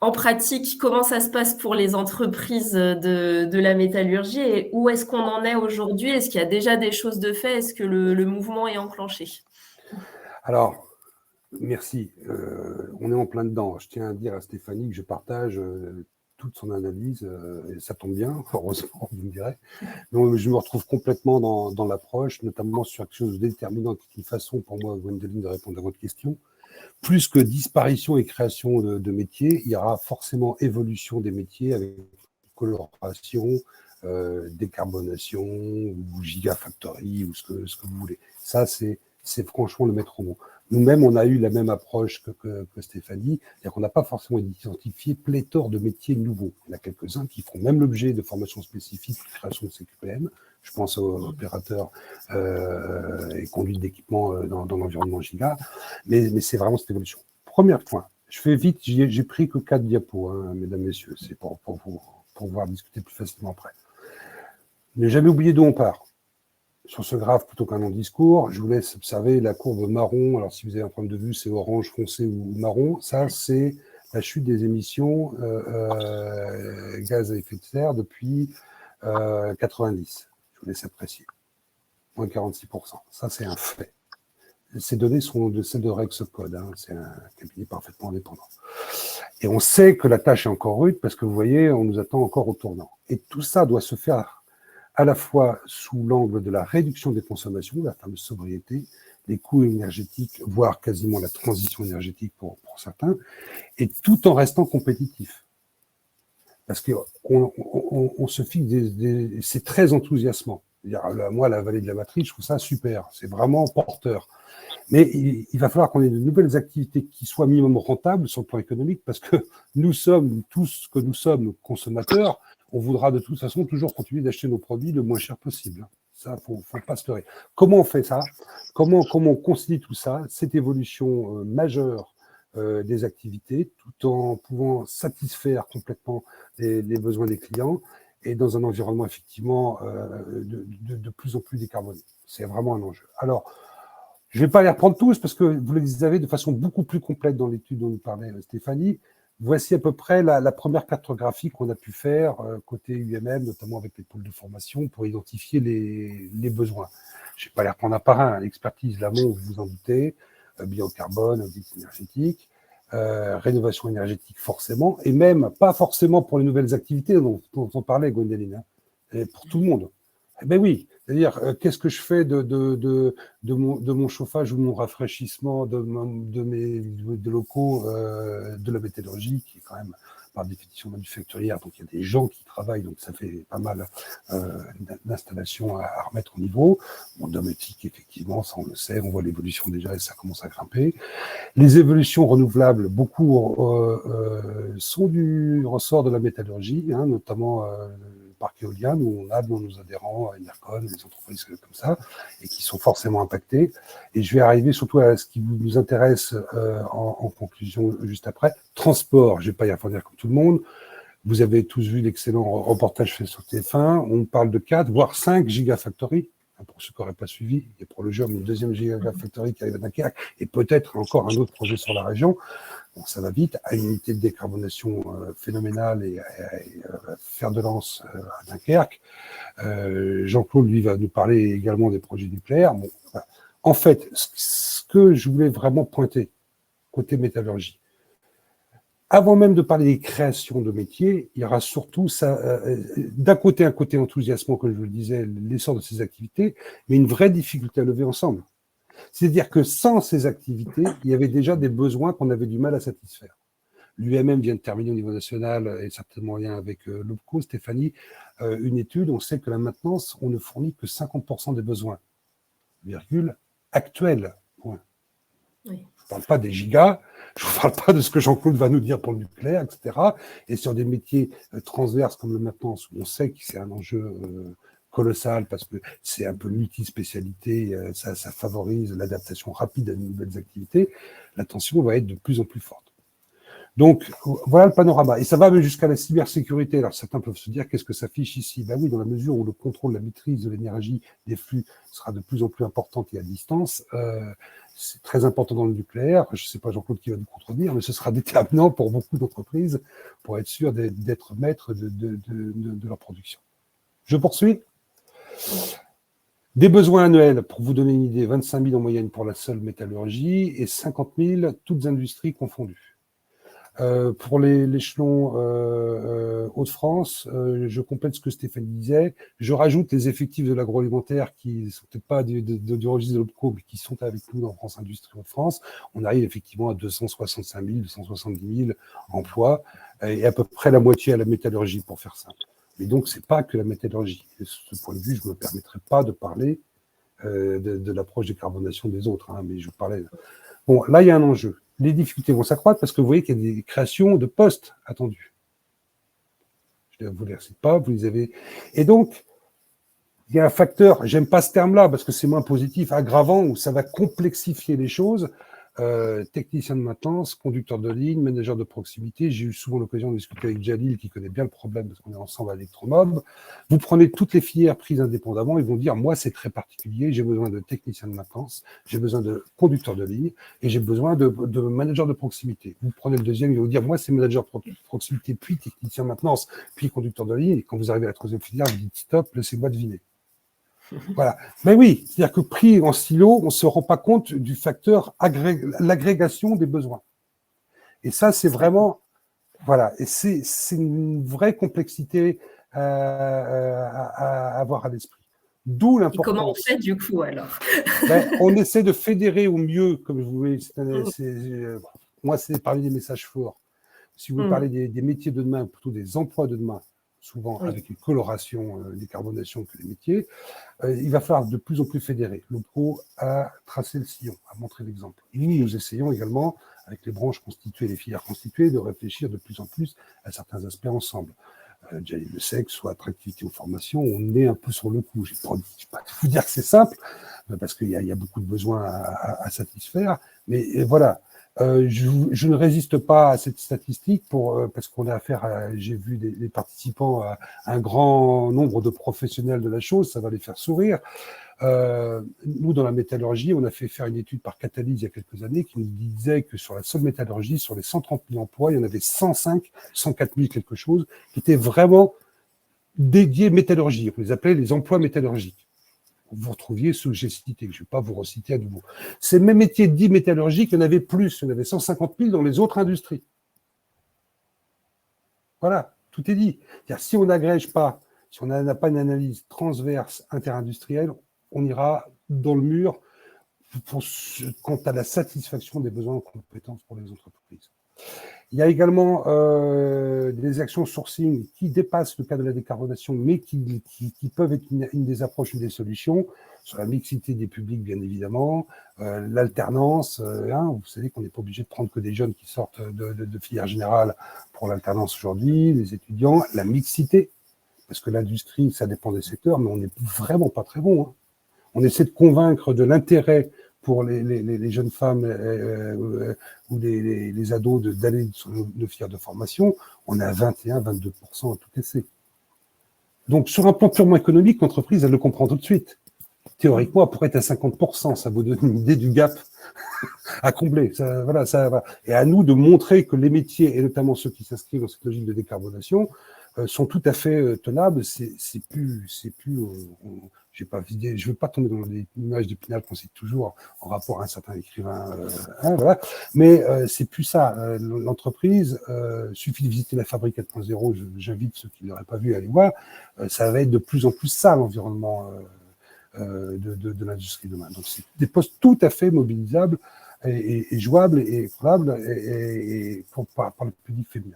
[SPEAKER 1] en pratique, comment ça se passe pour les entreprises de la métallurgie et où est-ce qu'on en est aujourd'hui? Est-ce qu'il y a déjà des choses de fait? Est-ce que le mouvement est enclenché?
[SPEAKER 4] Alors, merci. On est en plein dedans. Je tiens à dire à Stéphanie que je partage toute son analyse. Et ça tombe bien, heureusement, vous me direz. Donc, je me retrouve complètement dans l'approche, notamment sur quelque chose de déterminant, qui est une façon pour moi, Gwendoline, de répondre à votre question. Plus que disparition et création de métiers, il y aura forcément évolution des métiers avec coloration, décarbonation ou gigafactory ou ce que vous voulez. Ça, c'est c'est franchement le maître mot. Nous-mêmes, on a eu la même approche que Stéphanie, c'est-à-dire qu'on n'a pas forcément identifié pléthore de métiers nouveaux. Il y en a quelques-uns qui feront même l'objet de formations spécifiques de création de CQPM. Je pense aux opérateurs et conduite d'équipement dans l'environnement Giga, mais c'est vraiment cette évolution. Premier point, je fais vite, j'ai pris que 4 diapos, hein, mesdames, messieurs, c'est pour pouvoir discuter plus facilement après. Ne jamais oublier d'où on part. Sur ce graphe, plutôt qu'un long discours, je vous laisse observer la courbe marron. Alors, si vous avez un problème de vue, c'est orange foncé ou marron. Ça, c'est la chute des émissions gaz à effet de serre depuis 90. Je vous laisse apprécier. Moins 46%. Ça, c'est un fait. Ces données sont de celles de Rexcode. Hein. C'est un cabinet parfaitement indépendant. Et on sait que la tâche est encore rude parce que vous voyez, on nous attend encore au tournant. Et tout ça doit se faire à la fois sous l'angle de la réduction des consommations, la fameuse sobriété, les coûts énergétiques, voire quasiment la transition énergétique pour certains, et tout en restant compétitif. Parce qu'on se fixe c'est très enthousiasmant. Moi, la vallée de la Matrice, je trouve ça super, c'est vraiment porteur. Mais il va falloir qu'on ait de nouvelles activités qui soient minimum rentables sur le plan économique, parce que nous sommes tous que nous sommes consommateurs, on voudra de toute façon toujours continuer d'acheter nos produits le moins cher possible. Ça, faut pas se leurrer. Comment on fait ça ? Comment on concilie tout ça ? Cette évolution majeure des activités, tout en pouvant satisfaire complètement les besoins des clients et dans un environnement effectivement de plus en plus décarboné. C'est vraiment un enjeu. Alors, je ne vais pas les reprendre tous parce que vous les avez de façon beaucoup plus complète dans l'étude dont nous parlait Stéphanie. Voici à peu près la première cartographie qu'on a pu faire côté UMM, notamment avec les pôles de formation, pour identifier les besoins. Je ne vais pas les reprendre un par un. L'expertise, l'amont, vous vous en doutez, biocarbone, audit énergétique, rénovation énergétique forcément, et même pas forcément pour les nouvelles activités dont on parlait, Gwendoline, hein, et pour tout le monde. Eh bien oui, c'est-à-dire, qu'est-ce que je fais de mon chauffage ou de mon rafraîchissement de mes locaux, de la métallurgie, qui est quand même par définition manufacturière, donc il y a des gens qui travaillent, donc ça fait pas mal d'installations à remettre au niveau. Bon, domotique, effectivement, ça on le sait, on voit l'évolution déjà et ça commence à grimper. Les évolutions renouvelables, beaucoup sont du ressort de la métallurgie, hein, notamment parc éolien, où on a dans nos adhérents, Enercon, les entreprises comme ça, et qui sont forcément impactées. Et je vais arriver surtout à ce qui nous intéresse en conclusion juste après. Transport, je ne vais pas y revenir comme tout le monde. Vous avez tous vu l'excellent reportage fait sur TF1. On parle de 4, voire 5 gigafactories. Pour ceux qui n'auraient pas suivi, il y a pour le jour une deuxième gigafactory qui arrive à Dunkerque et peut-être encore un autre projet sur la région. Bon, ça va vite, à une unité de décarbonation phénoménale et fer de lance à Dunkerque. Jean-Claude, lui, va nous parler également des projets nucléaires. Bon, voilà. En fait, ce que je voulais vraiment pointer, côté métallurgie, avant même de parler des créations de métiers, il y aura surtout ça, d'un côté un côté enthousiasmant, comme je vous le disais, l'essor de ces activités, mais une vraie difficulté à lever ensemble. C'est-à-dire que sans ces activités, il y avait déjà des besoins qu'on avait du mal à satisfaire. L'UMM vient de terminer au niveau national, et certainement en lien avec l'OPCO, Stéphanie, une étude, on sait que la maintenance, on ne fournit que 50% des besoins, virgule, actuels, point. Oui. Je ne parle pas des gigas, je ne vous parle pas de ce que Jean-Claude va nous dire pour le nucléaire, etc. Et sur des métiers transverses comme le maintenance, où on sait que c'est un enjeu colossal parce que c'est un peu multi-spécialité, ça favorise l'adaptation rapide à de nouvelles activités, la tension va être de plus en plus forte. Donc, voilà le panorama. Et ça va même jusqu'à la cybersécurité. Alors, certains peuvent se dire, qu'est-ce que ça fiche ici ? Ben oui, dans la mesure où le contrôle, la maîtrise de l'énergie, des flux sera de plus en plus importante et à distance, c'est très important dans le nucléaire. Je ne sais pas, Jean-Claude, qui va nous contredire, mais ce sera déterminant pour beaucoup d'entreprises pour être sûr d'être maîtres de leur production. Je poursuis. Des besoins annuels, pour vous donner une idée, 25 000 en moyenne pour la seule métallurgie et 50 000 toutes industries confondues. Pour l'échelon Hauts-de-France, je complète ce que Stéphanie disait. Je rajoute les effectifs de l'agroalimentaire qui ne sont peut-être pas du registre de l'OPCO, mais qui sont avec nous dans France Industrie Hauts-de-France. On arrive effectivement à 265 000, 270 000 emplois et à peu près la moitié à la métallurgie, pour faire simple. Mais donc, c'est pas que la métallurgie. Et de ce point de vue, je ne me permettrai pas de parler de l'approche de carbonation des autres, hein, mais je vous parlais. Bon, là, il y a un enjeu. Les difficultés vont s'accroître parce que vous voyez qu'il y a des créations de postes attendues. Je ne vous les recite pas, vous les avez. Et donc, il y a un facteur, j'aime pas ce terme-là parce que c'est moins positif, aggravant, où ça va complexifier les choses. Technicien de maintenance, conducteur de ligne, manager de proximité. J'ai eu souvent l'occasion de discuter avec Jalil, qui connaît bien le problème parce qu'on est ensemble à Electromob. Vous prenez toutes les filières prises indépendamment, ils vont dire, moi, c'est très particulier, j'ai besoin de technicien de maintenance, j'ai besoin de conducteur de ligne et j'ai besoin de manager de proximité. Vous prenez le deuxième, il va vous dire, moi, c'est manager de proximité, puis technicien de maintenance, puis conducteur de ligne. Et quand vous arrivez à la troisième filière, vous dites, stop, laissez-moi deviner. Voilà. Mais oui, c'est-à-dire que pris en silo, on ne se rend pas compte du facteur l'agrégation des besoins. Et ça, c'est vraiment, voilà, et c'est une vraie complexité à avoir à l'esprit. D'où l'importance.
[SPEAKER 1] Et comment on fait du coup alors?
[SPEAKER 4] On essaie de fédérer au mieux, comme vous voyez, moi, c'est parler des messages forts. Si vous parlez des métiers de demain, plutôt des emplois de demain, souvent avec une coloration, décarbonation que les métiers, il va falloir de plus en plus fédérer. L'OPCO a tracé le sillon, a montré l'exemple. Nous essayons également, avec les branches constituées, les filières constituées, de réfléchir de plus en plus à certains aspects ensemble. Le sexe, soit attractivité ou formation, on est un peu sur le coup. Je ne vais pas vous dire que c'est simple, parce qu'il y a beaucoup de besoins à satisfaire, mais voilà. Je ne résiste pas à cette statistique parce qu'on a affaire j'ai vu des participants à un grand nombre de professionnels de la chose, ça va les faire sourire. Nous, dans la métallurgie, on a fait faire une étude par Catalyse il y a quelques années qui nous disait que sur la seule métallurgie, sur les 130 000 emplois, il y en avait 105, 104 000 quelque chose, qui étaient vraiment dédiés métallurgie. On les appelait les emplois métallurgiques. Vous retrouviez ceux que j'ai cités, que je ne vais pas vous reciter à nouveau. Ces mêmes métiers dits métallurgiques, il y en avait plus, il y en avait 150 000 dans les autres industries. Voilà, tout est dit. C'est-à-dire, si on n'agrège pas, si on n'a pas une analyse transverse interindustrielle, on ira dans le mur quant à la satisfaction des besoins en compétences pour les entreprises. Il y a également des actions sourcing qui dépassent le cadre de la décarbonation, mais qui peuvent être une des approches, une des solutions, sur la mixité des publics, bien évidemment, l'alternance. Vous savez qu'on n'est pas obligé de prendre que des jeunes qui sortent de filière générale pour l'alternance aujourd'hui, les étudiants, la mixité, parce que l'industrie, ça dépend des secteurs, mais on n'est vraiment pas très bon. On essaie de convaincre de l'intérêt pour les jeunes femmes ou les ados d'aller sur nos filières de formation, on est à 21-22% à tout casser. Donc, sur un plan purement économique, l'entreprise, elle le comprend tout de suite. Théoriquement, elle pourrait être à 50%, ça vous donne une idée du gap à combler. Voilà. Et à nous de montrer que les métiers, et notamment ceux qui s'inscrivent dans cette logique de décarbonation, sont tout à fait tenables. C'est plus je ne veux pas tomber dans l'image d'Épinal qu'on cite toujours en rapport à un certain écrivain, voilà. Mais c'est plus ça. L'entreprise, suffit de visiter la Fabrique 4.0, j'invite ceux qui ne l'auraient pas vu à aller voir, ça va être de plus en plus ça l'environnement de l'industrie demain. Donc c'est des postes tout à fait mobilisables et jouables et probables et par le public féminin.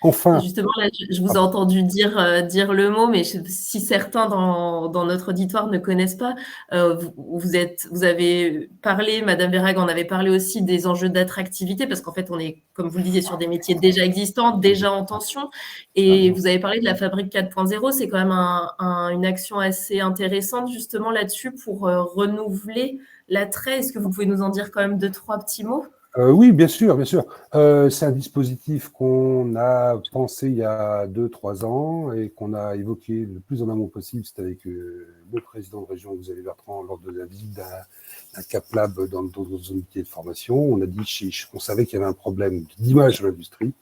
[SPEAKER 4] Enfin.
[SPEAKER 1] Justement, là, je vous ai entendu dire le mot, mais si certains dans notre auditoire ne connaissent pas, vous avez parlé, Madame Verhaeghe en avait parlé aussi des enjeux d'attractivité, parce qu'en fait, on est, comme vous le disiez, sur des métiers déjà existants, déjà en tension. Et vous avez parlé de la Fabrique 4.0, c'est quand même une action assez intéressante justement là-dessus pour renouveler l'attrait. Est-ce que vous pouvez nous en dire quand même 2-3 petits mots?
[SPEAKER 4] Oui, bien sûr, bien sûr. C'est un dispositif qu'on a pensé il y a 2-3 ans et qu'on a évoqué le plus en amont possible. C'était avec le président de région, Xavier Bertrand, lors de la visite d'un Cap Lab dans nos unités de formation. On a dit, on savait qu'il y avait un problème d'image de l'industrie,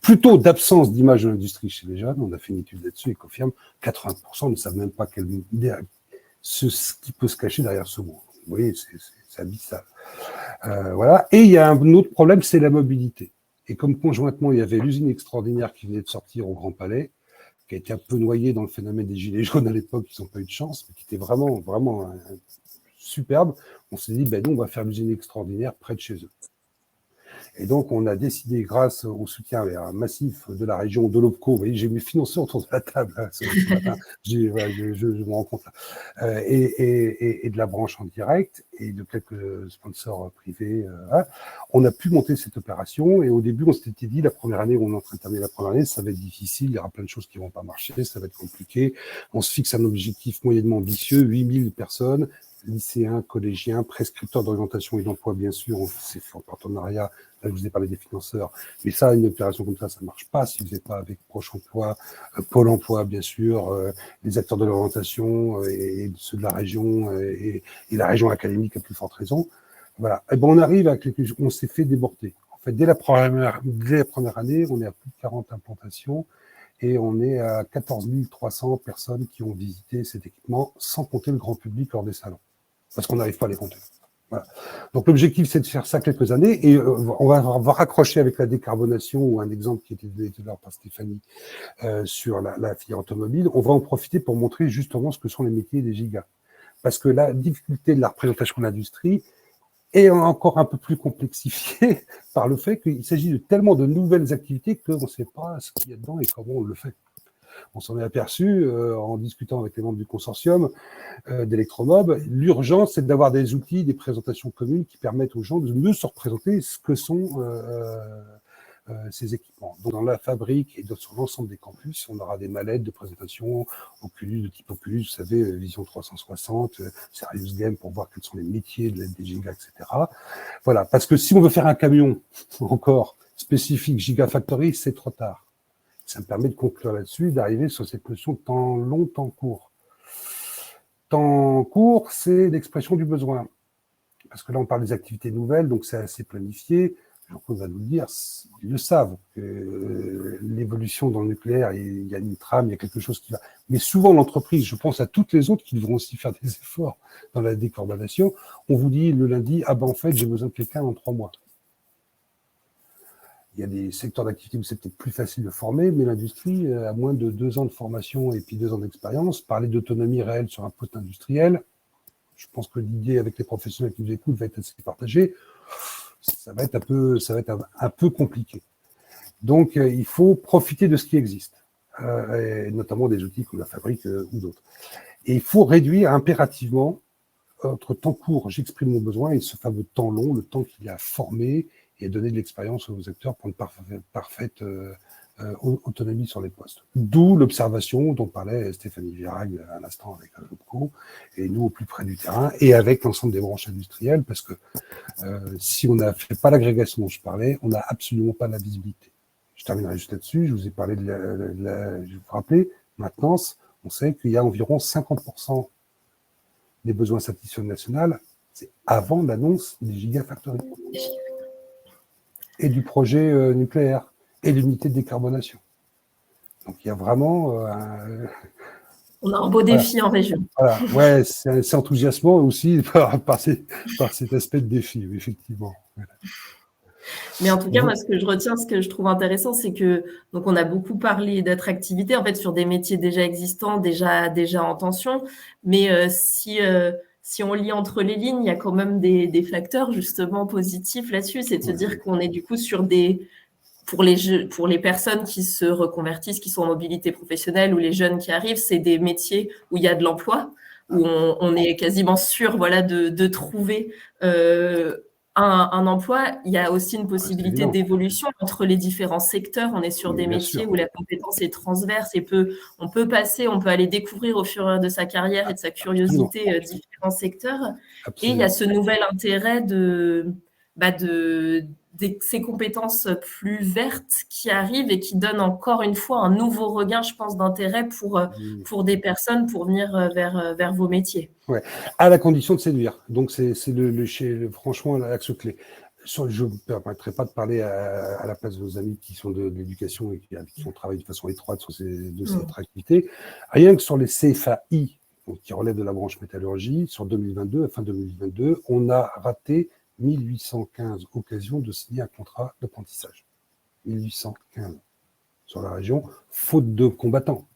[SPEAKER 4] plutôt d'absence d'image de l'industrie chez les jeunes. On a fait une étude là-dessus et confirme 80% ne savent même pas ce qui peut se cacher derrière ce mot. Vous voyez, c'est abyssal. Voilà. Et il y a un autre problème, c'est la mobilité. Et comme conjointement, il y avait l'usine extraordinaire qui venait de sortir au Grand Palais, qui a été un peu noyée dans le phénomène des gilets jaunes à l'époque, qui n'ont pas eu de chance, mais qui était vraiment, vraiment superbe. On s'est dit, nous, on va faire l'usine extraordinaire près de chez eux. Et donc, on a décidé, grâce au soutien massif de la région de l'OPCO, vous voyez, j'ai mes financeurs autour de la table hein, ce matin, voilà, je me rends compte là, et de la branche en direct et de quelques sponsors privés. Hein, on a pu monter cette opération et au début, on s'était dit, la première année où on est en train de terminer la première année, ça va être difficile, il y aura plein de choses qui vont pas marcher, ça va être compliqué. On se fixe un objectif moyennement ambitieux, 8000 personnes, lycéens, collégiens, prescripteurs d'orientation et d'emploi, bien sûr, c'est en partenariat. Là, je vous ai parlé des financeurs, mais ça, une opération comme ça ne marche pas si vous n'êtes pas avec Proche Emploi, Pôle Emploi, bien sûr, les acteurs de l'orientation et ceux de la région et la région académique à plus forte raison. Voilà. Et bon, on arrive à quelque chose, on s'est fait déborder. En fait, dès la première année, on est à plus de 40 implantations et on est à 14 300 personnes qui ont visité cet équipement, sans compter le grand public lors des salons, parce qu'on n'arrive pas à les compter. Voilà. Donc l'objectif, c'est de faire ça quelques années et on va raccrocher avec la décarbonation ou un exemple qui était donné tout à l'heure par Stéphanie sur la filière automobile. On va en profiter pour montrer justement ce que sont les métiers des gigas. Parce que la difficulté de la représentation de l'industrie est encore un peu plus complexifiée par le fait qu'il s'agit de tellement de nouvelles activités qu'on ne sait pas ce qu'il y a dedans et comment on le fait. On s'en est aperçu en discutant avec les membres du consortium d'Electromob. L'urgence, c'est d'avoir des outils, des présentations communes qui permettent aux gens de mieux se représenter ce que sont ces équipements. Donc, dans la fabrique et sur l'ensemble des campus, on aura des mallettes de présentation Oculus, de type Oculus, vous savez, Vision 360, Serious Game pour voir quels sont les métiers de des gigas, etc. Voilà, parce que si on veut faire un camion encore spécifique Gigafactory, c'est trop tard. Ça me permet de conclure là-dessus, d'arriver sur cette notion de temps long, temps court. Temps court, c'est l'expression du besoin. Parce que là, on parle des activités nouvelles, donc c'est assez planifié. Jean-Claude va nous le dire, ils le savent, que l'évolution dans le nucléaire, il y a une trame, il y a quelque chose qui va. Mais souvent, l'entreprise, je pense à toutes les autres qui devront aussi faire des efforts dans la décarbonation, on vous dit le lundi, ah ben en fait, j'ai besoin de quelqu'un en 3 mois. Il y a des secteurs d'activité où c'est peut-être plus facile de former, mais l'industrie, à moins de 2 ans de formation et puis 2 ans d'expérience, parler d'autonomie réelle sur un poste industriel, je pense que l'idée avec les professionnels qui nous écoutent va être assez partagée, ça va être un peu compliqué. Donc, il faut profiter de ce qui existe, et notamment des outils comme la fabrique ou d'autres. Et il faut réduire impérativement entre temps court, j'exprime mon besoin, et ce fameux temps long, le temps qu'il y a à former et donner de l'expérience aux acteurs pour une parfaite autonomie sur les postes. D'où l'observation dont parlait Stéphanie Virag à l'instant avec l'OPCO, et nous au plus près du terrain, et avec l'ensemble des branches industrielles, parce que si on n'a fait pas l'agrégation dont je parlais, on n'a absolument pas la visibilité. Je terminerai juste là-dessus, je vous ai parlé je vous rappelle, maintenance, on sait qu'il y a environ 50% des besoins satisfaits national, c'est avant l'annonce des gigafactories et du projet nucléaire et l'unité de décarbonation. Donc il y a vraiment
[SPEAKER 1] on a un beau défi en région.
[SPEAKER 4] Voilà, ouais, c'est enthousiasmant aussi par cet aspect de défi, effectivement. Voilà.
[SPEAKER 1] Mais en tout cas, moi, ce que je retiens, ce que je trouve intéressant, c'est que donc on a beaucoup parlé d'attractivité en fait sur des métiers déjà existants, déjà en tension. Mais si on lit entre les lignes, il y a quand même des facteurs justement positifs là-dessus. C'est de se dire qu'on est du coup sur pour les personnes qui se reconvertissent, qui sont en mobilité professionnelle ou les jeunes qui arrivent, c'est des métiers où il y a de l'emploi, où on est quasiment sûr, voilà, de trouver un emploi. Il y a aussi une possibilité d'évolution entre les différents secteurs. On est sur des métiers où la compétence est transverse et on peut aller découvrir au fur et à mesure de sa carrière et de sa curiosité différents secteurs. Absolument. Et il y a ce nouvel intérêt de ces compétences plus vertes qui arrivent et qui donnent encore une fois un nouveau regain, je pense, d'intérêt pour des personnes pour venir vers vos métiers.
[SPEAKER 4] Ouais, à la condition de séduire. Donc, c'est franchement l'axe clé. Je ne me permettrai pas de parler à la place de vos amis qui sont de l'éducation et qui ont travaillé de façon étroite sur cette activité. Rien que sur les CFAI, donc, qui relèvent de la branche métallurgie, sur fin 2022, on a raté 1815 occasions de signer un contrat d'apprentissage. 1815 sur la région, faute de combattants.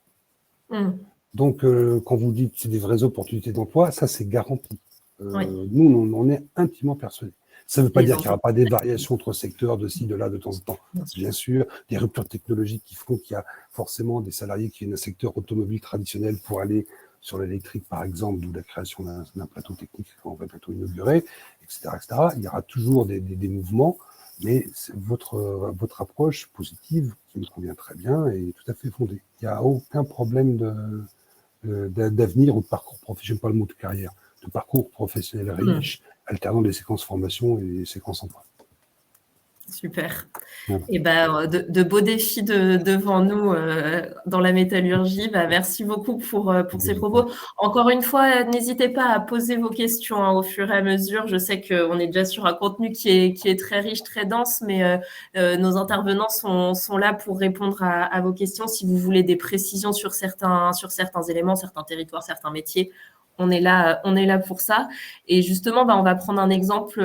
[SPEAKER 4] Donc, quand vous dites que c'est des vraies opportunités d'emploi, ça, c'est garanti. Oui. Nous, on en est intimement persuadés. Ça ne veut pas
[SPEAKER 1] Les
[SPEAKER 4] dire qu'il n'y aura
[SPEAKER 1] enfants.
[SPEAKER 4] pas des variations entre secteurs, de ci, de là, de temps en temps.
[SPEAKER 1] Bien sûr.
[SPEAKER 4] Bien sûr, des ruptures technologiques qui font qu'il y a forcément des salariés qui viennent d'un secteur automobile traditionnel pour aller sur l'électrique, par exemple, d'où la création d'un plateau technique qu'on va bientôt inaugurer, etc., etc. Il y aura toujours des mouvements, mais votre approche positive, qui me convient très bien, est tout à fait fondée. Il n'y a aucun problème d'avenir ou de parcours professionnel, j'aime pas le mot de carrière, de parcours professionnel riche, alternant des séquences formation et des séquences emploi.
[SPEAKER 1] Super.
[SPEAKER 4] Voilà.
[SPEAKER 1] Et ben, de beaux défis devant nous dans la métallurgie. Bah, merci beaucoup pour ces propos. Encore une fois, n'hésitez pas à poser vos questions au fur et à mesure. Je sais qu'on est déjà sur un contenu qui est très riche, très dense, mais nos intervenants sont là pour répondre à vos questions. Si vous voulez des précisions sur certains éléments, certains territoires, certains métiers, on est là pour ça. Et justement, on va prendre un exemple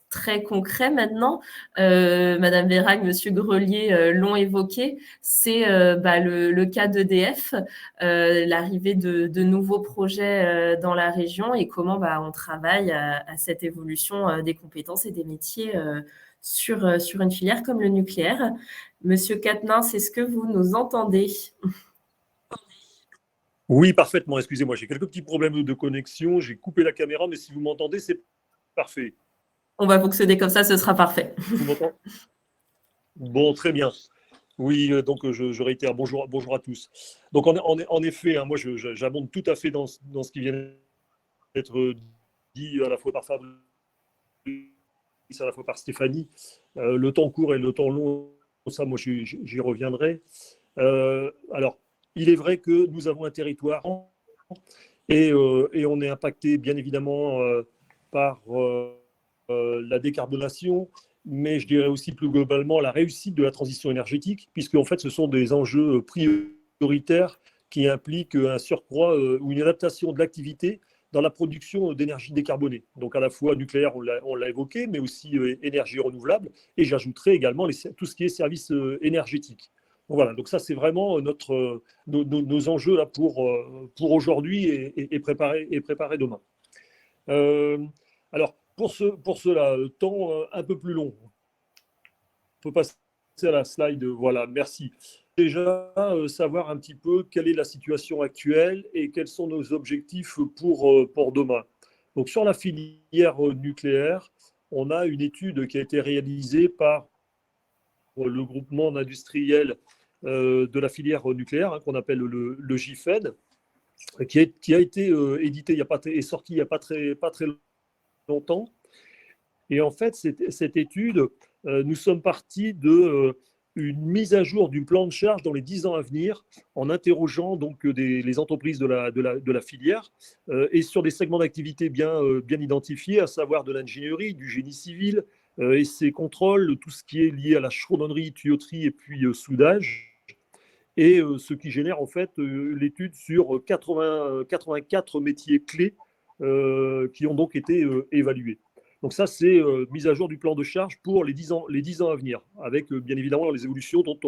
[SPEAKER 1] très concret maintenant. Madame Vérac, Monsieur Grelier l'ont évoqué, c'est le cas d'EDF, l'arrivée de nouveaux projets dans la région et comment on travaille à cette évolution des compétences et des métiers sur une filière comme le nucléaire. Monsieur Quatennens, est-ce que vous nous entendez ?
[SPEAKER 5] Oui, parfaitement. Excusez-moi, j'ai quelques petits problèmes de connexion. J'ai coupé la caméra, mais si vous m'entendez, c'est parfait.
[SPEAKER 1] On va fonctionner comme ça, ce sera parfait.
[SPEAKER 5] Vous m'entendez ? Bon, très bien. Oui, donc je réitère, bonjour à tous. Donc en effet, moi j'abonde tout à fait dans ce qui vient d'être dit à la fois par Fabrice, à la fois par Stéphanie. Le temps court et le temps long, ça moi j'y reviendrai. Alors, il est vrai que nous avons un territoire et on est impacté bien évidemment par la décarbonation, mais je dirais aussi plus globalement la réussite de la transition énergétique, puisque en fait ce sont des enjeux prioritaires qui impliquent un surcroît ou une adaptation de l'activité dans la production d'énergie décarbonée. Donc à la fois nucléaire, on l'a évoqué, mais aussi énergie renouvelable, et j'ajouterai également tout ce qui est services énergétiques. Donc voilà, donc ça c'est vraiment nos enjeux là pour aujourd'hui et préparer demain. Alors, pour cela, temps un peu plus long. On peut passer à la slide. Voilà, merci. Déjà, savoir un petit peu quelle est la situation actuelle et quels sont nos objectifs pour demain. Donc, sur la filière nucléaire, on a une étude qui a été réalisée par le groupement industriel de la filière nucléaire, qu'on appelle le GIFEN, qui a été édité et sorti il n'y a pas très longtemps. Et en fait, cette étude, nous sommes partis d'une mise à jour du plan de charge dans les 10 ans à venir, en interrogeant donc les entreprises de la filière et sur des segments d'activité bien identifiés, à savoir de l'ingénierie, du génie civil, et ses contrôles, tout ce qui est lié à la chaudronnerie, tuyauterie et puis soudage. Et ce qui génère en fait l'étude sur 84 métiers clés qui ont donc été évalués. Donc ça, c'est mise à jour du plan de charge pour les 10 ans à venir, avec bien évidemment les évolutions dont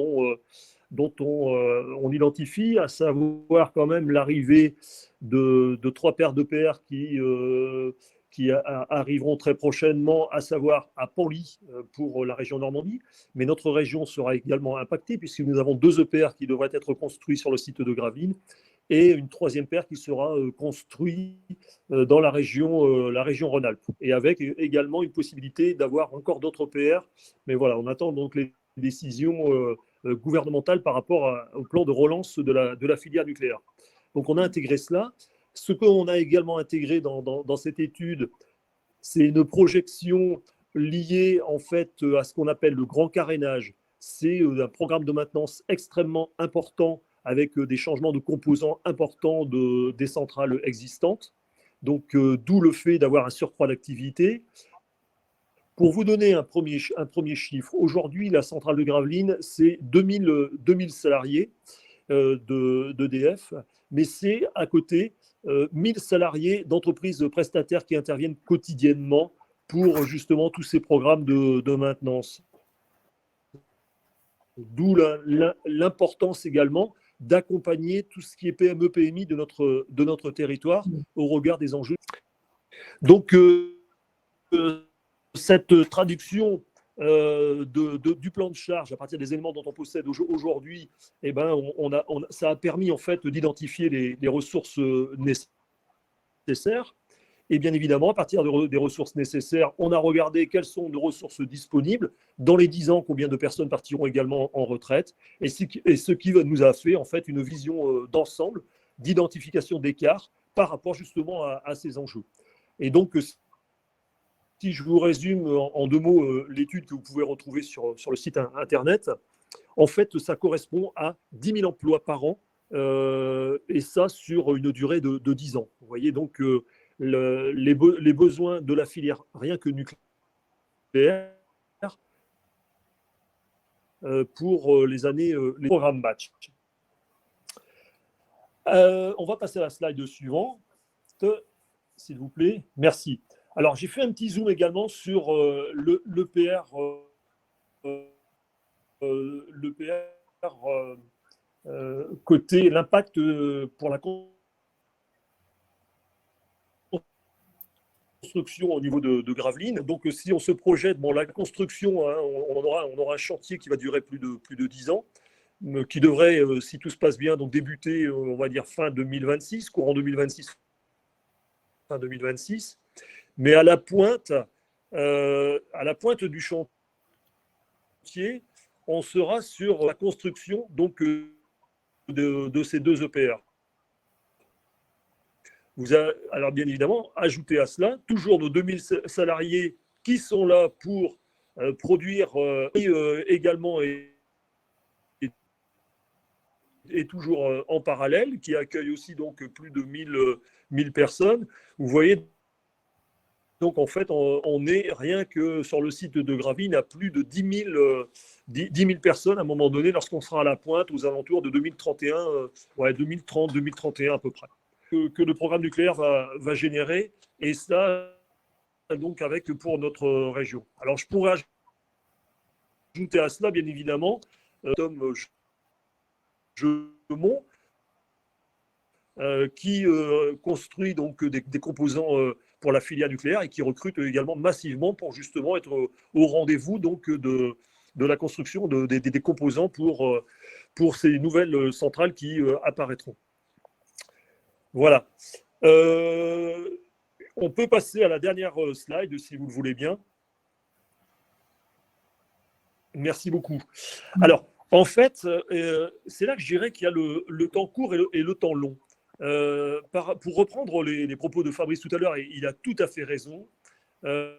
[SPEAKER 5] on identifie, à savoir quand même l'arrivée de 3 paires d'EPR qui arriveront très prochainement, à savoir à Penly pour la région Normandie. Mais notre région sera également impactée puisque nous avons 2 EPR qui devraient être construits sur le site de Gravelines et une 3e paire qui sera construite dans la région Rhône-Alpes, et avec également une possibilité d'avoir encore d'autres EPR. Mais voilà, on attend donc les décisions gouvernementales par rapport au plan de relance de la filière nucléaire. Donc on a intégré cela. Ce qu'on a également intégré dans cette étude, c'est une projection liée en fait à ce qu'on appelle le grand carénage. C'est un programme de maintenance extrêmement important avec des changements de composants importants des centrales existantes. Donc, d'où le fait d'avoir un surcroît d'activité. Pour vous donner un premier chiffre, aujourd'hui, la centrale de Gravelines, c'est 2000 salariés d'EDF, mais c'est à côté 1000 salariés d'entreprises prestataires qui interviennent quotidiennement pour justement tous ces programmes de maintenance. D'où l'importance également d'accompagner tout ce qui est PME, PMI de notre territoire au regard des enjeux. Donc, cette traduction du plan de charge à partir des éléments dont on possède aujourd'hui, eh ben, ça a permis en fait d'identifier les ressources nécessaires. Et bien évidemment, à partir des ressources nécessaires, on a regardé quelles sont nos ressources disponibles. Dans les 10 ans, combien de personnes partiront également en retraite. Et ce qui nous a fait en fait une vision d'ensemble, d'identification d'écart par rapport justement à ces enjeux. Et donc, si je vous résume en 2 mots l'étude que vous pouvez retrouver sur le site internet, en fait, ça correspond à 10 000 emplois par an, et ça sur une durée de 10 ans. Vous voyez donc les besoins de la filière rien que nucléaire pour les années, les programmes match. On va passer à la slide suivante, s'il vous plaît. Merci. Alors, j'ai fait un petit zoom également sur l'EPR côté l'impact pour la construction au niveau de Gravelines. Donc, si on se projette, bon, la construction, hein, on aura un chantier qui va durer plus de 10 ans, qui devrait, si tout se passe bien, donc débuter, on va dire, fin 2026, courant 2026, fin 2026. Mais à la pointe du chantier, on sera sur la construction donc, de ces 2 EPR. Alors bien évidemment, ajouter à cela, toujours nos 2000 salariés qui sont là pour produire également et toujours en parallèle, qui accueille aussi donc plus de 1000 personnes. Vous voyez, donc en fait, on est rien que sur le site de Gravelines à plus de 10 000 personnes à un moment donné lorsqu'on sera à la pointe aux alentours de 2031, 2030, 2031 à peu près, que le programme nucléaire va générer, et ça donc avec pour notre région. Alors je pourrais ajouter à cela bien évidemment Tom Gemont, qui construit donc des composants pour la filière nucléaire et qui recrute également massivement pour justement être au rendez-vous donc de la construction des composants pour ces nouvelles centrales qui apparaîtront. Voilà. On peut passer à la dernière slide si vous le voulez bien. Merci beaucoup. Alors, en fait, c'est là que je dirais qu'il y a le temps court et le temps long. Pour reprendre les propos de Fabrice tout à l'heure, et il a tout à fait raison. Bon,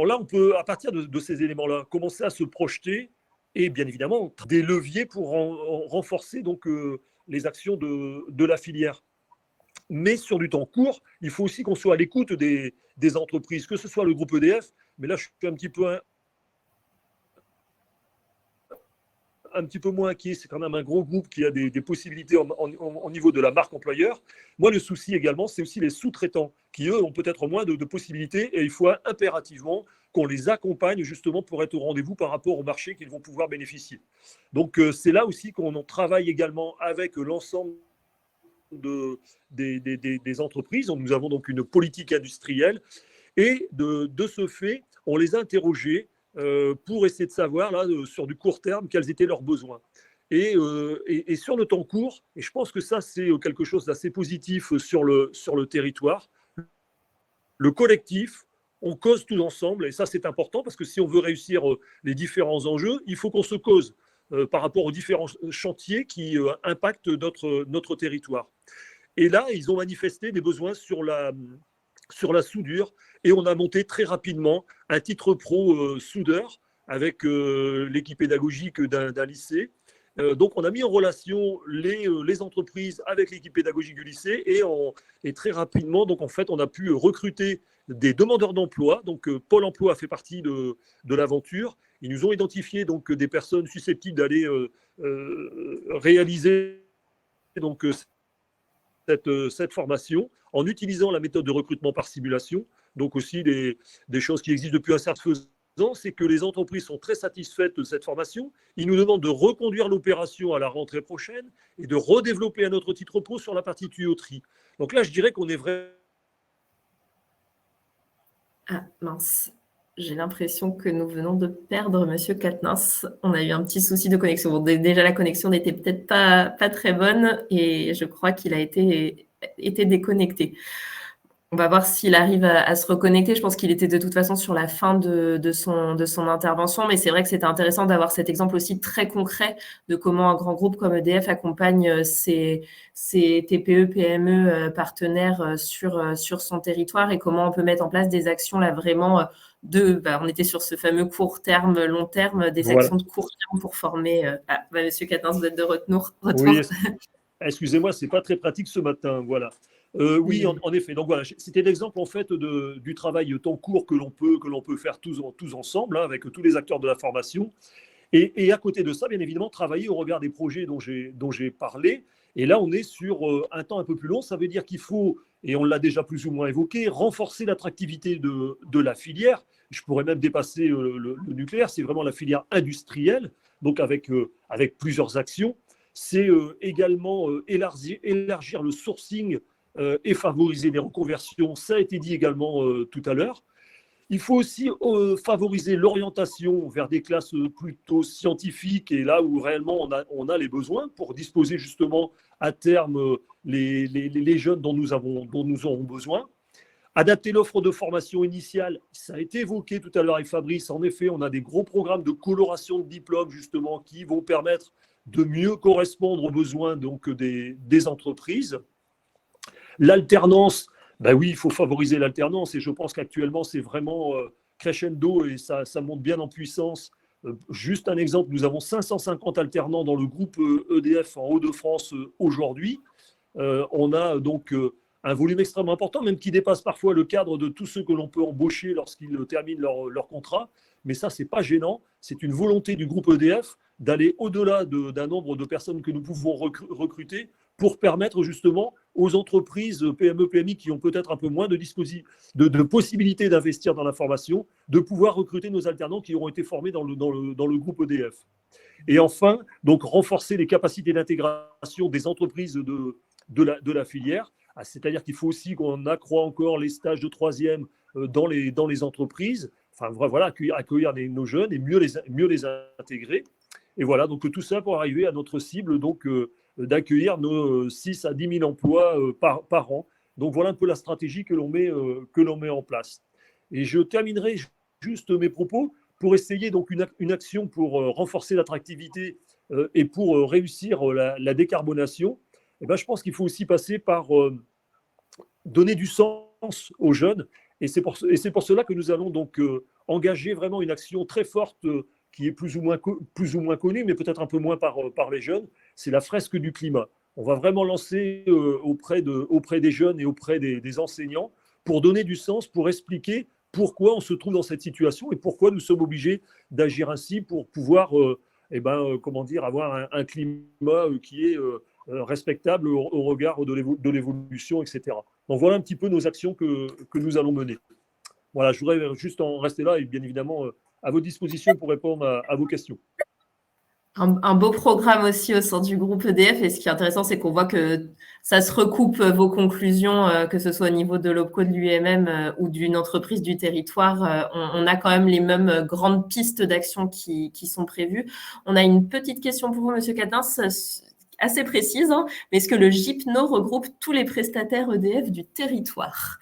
[SPEAKER 5] là, on peut, à partir de ces éléments-là, commencer à se projeter et bien évidemment des leviers pour renforcer donc, les actions de la filière. Mais sur du temps court, il faut aussi qu'on soit à l'écoute des entreprises, que ce soit le groupe EDF, mais là, je suis un petit peu moins inquiet, c'est quand même un gros groupe qui a des possibilités au niveau de la marque employeur. Moi, le souci également, c'est aussi les sous-traitants qui, eux, ont peut-être moins de possibilités, et il faut impérativement qu'on les accompagne justement pour être au rendez-vous par rapport au marché qu'ils vont pouvoir bénéficier. Donc, c'est là aussi qu'on travaille également avec l'ensemble des entreprises. Nous avons donc une politique industrielle, et de ce fait, on les a interrogés pour essayer de savoir, là, sur du court terme, quels étaient leurs besoins. Et sur le temps court, et je pense que ça, c'est quelque chose d'assez positif sur le territoire, le collectif, on cause tous ensemble, et ça, c'est important, parce que si on veut réussir les différents enjeux, il faut qu'on se cause par rapport aux différents chantiers qui impactent notre territoire. Et là, ils ont manifesté des besoins sur la soudure, et on a monté très rapidement un titre pro soudeur avec l'équipe pédagogique d'un lycée. Donc, on a mis en relation les entreprises avec l'équipe pédagogique du lycée, et très rapidement, donc en fait, on a pu recruter des demandeurs d'emploi. Donc, Pôle emploi a fait partie de l'aventure. Ils nous ont identifié donc des personnes susceptibles d'aller réaliser donc cette formation en utilisant la méthode de recrutement par simulation. Donc aussi des choses qui existent depuis un certain temps, c'est que les entreprises sont très satisfaites de cette formation. Ils nous demandent de reconduire l'opération à la rentrée prochaine et de redévelopper un autre titre pro sur la partie tuyauterie. Donc là, je dirais qu'on est vraiment
[SPEAKER 1] Ah mince, j'ai l'impression que nous venons de perdre Monsieur Quatennens. On a eu un petit souci de connexion. Bon, déjà, la connexion n'était peut-être pas très bonne et je crois qu'il a été déconnecté. On va voir s'il arrive à se reconnecter. Je pense qu'il était de toute façon sur la fin de son intervention, mais c'est vrai que c'était intéressant d'avoir cet exemple aussi très concret de comment un grand groupe comme EDF accompagne ses TPE, PME partenaires sur son territoire et comment on peut mettre en place des actions là vraiment on était sur ce fameux court terme, long terme, des actions de court terme pour former. Monsieur Quatennens, vous êtes de retour.
[SPEAKER 5] Oui, excusez-moi, c'est pas très pratique ce matin, voilà. Oui, en effet. Donc voilà, c'était l'exemple en fait du travail temps court que l'on peut faire tous ensemble, hein, avec tous les acteurs de la formation. Et à côté de ça, bien évidemment, travailler au regard des projets dont j'ai parlé. Et là, on est sur un temps un peu plus long. Ça veut dire qu'il faut, et on l'a déjà plus ou moins évoqué, renforcer l'attractivité de la filière. Je pourrais même dépasser le nucléaire. C'est vraiment la filière industrielle, donc avec plusieurs actions. C'est également élargir le sourcing et favoriser les reconversions. Ça a été dit également tout à l'heure. Il faut aussi favoriser l'orientation vers des classes plutôt scientifiques et là où réellement on a les besoins pour disposer justement à terme les jeunes dont nous aurons besoin. Adapter l'offre de formation initiale, ça a été évoqué tout à l'heure avec Fabrice. En effet, on a des gros programmes de coloration de diplômes justement qui vont permettre de mieux correspondre aux besoins donc, des entreprises. L'alternance, ben oui, il faut favoriser l'alternance et je pense qu'actuellement, c'est vraiment crescendo et ça monte bien en puissance. Juste un exemple, nous avons 550 alternants dans le groupe EDF en Hauts-de-France aujourd'hui. On a donc un volume extrêmement important, même qui dépasse parfois le cadre de tous ceux que l'on peut embaucher lorsqu'ils terminent leur contrat. Mais ça, ce n'est pas gênant. C'est une volonté du groupe EDF d'aller au-delà d'un nombre de personnes que nous pouvons recruter pour permettre justement aux entreprises PME, PMI qui ont peut-être un peu moins de possibilités d'investir dans la formation, de pouvoir recruter nos alternants qui auront été formés dans le groupe EDF. Et enfin, donc renforcer les capacités d'intégration des entreprises de la filière. C'est-à-dire qu'il faut aussi qu'on accroît encore les stages de troisième dans les entreprises. Enfin, voilà, accueillir nos jeunes et mieux les intégrer. Et voilà, donc tout ça pour arriver à notre cible, donc d'accueillir nos 6 à 10 000 emplois par an. Donc voilà un peu la stratégie que l'on met en place. Et je terminerai juste mes propos pour essayer donc une action pour renforcer l'attractivité et pour réussir la décarbonation. Et ben, je pense qu'il faut aussi passer par donner du sens aux jeunes. Et c'est pour cela que nous allons donc engager vraiment une action très forte qui est plus ou moins connue, mais peut-être un peu moins par les jeunes. C'est la fresque du climat. On va vraiment lancer auprès des jeunes et auprès des enseignants pour donner du sens, pour expliquer pourquoi on se trouve dans cette situation et pourquoi nous sommes obligés d'agir ainsi pour pouvoir avoir un climat qui est respectable au regard de l'évolution, etc. Donc voilà un petit peu nos actions que nous allons mener. Voilà, je voudrais juste en rester là et bien évidemment à vos dispositions pour répondre à vos questions.
[SPEAKER 1] Un beau programme aussi au sein du groupe EDF et ce qui est intéressant, c'est qu'on voit que ça se recoupe vos conclusions, que ce soit au niveau de l'OPCO, de l'UMM ou d'une entreprise du territoire. On a quand même les mêmes grandes pistes d'action qui sont prévues. On a une petite question pour vous, Monsieur Quatennens, assez précise, hein, mais est-ce que le GIPNO regroupe tous les prestataires EDF du territoire ?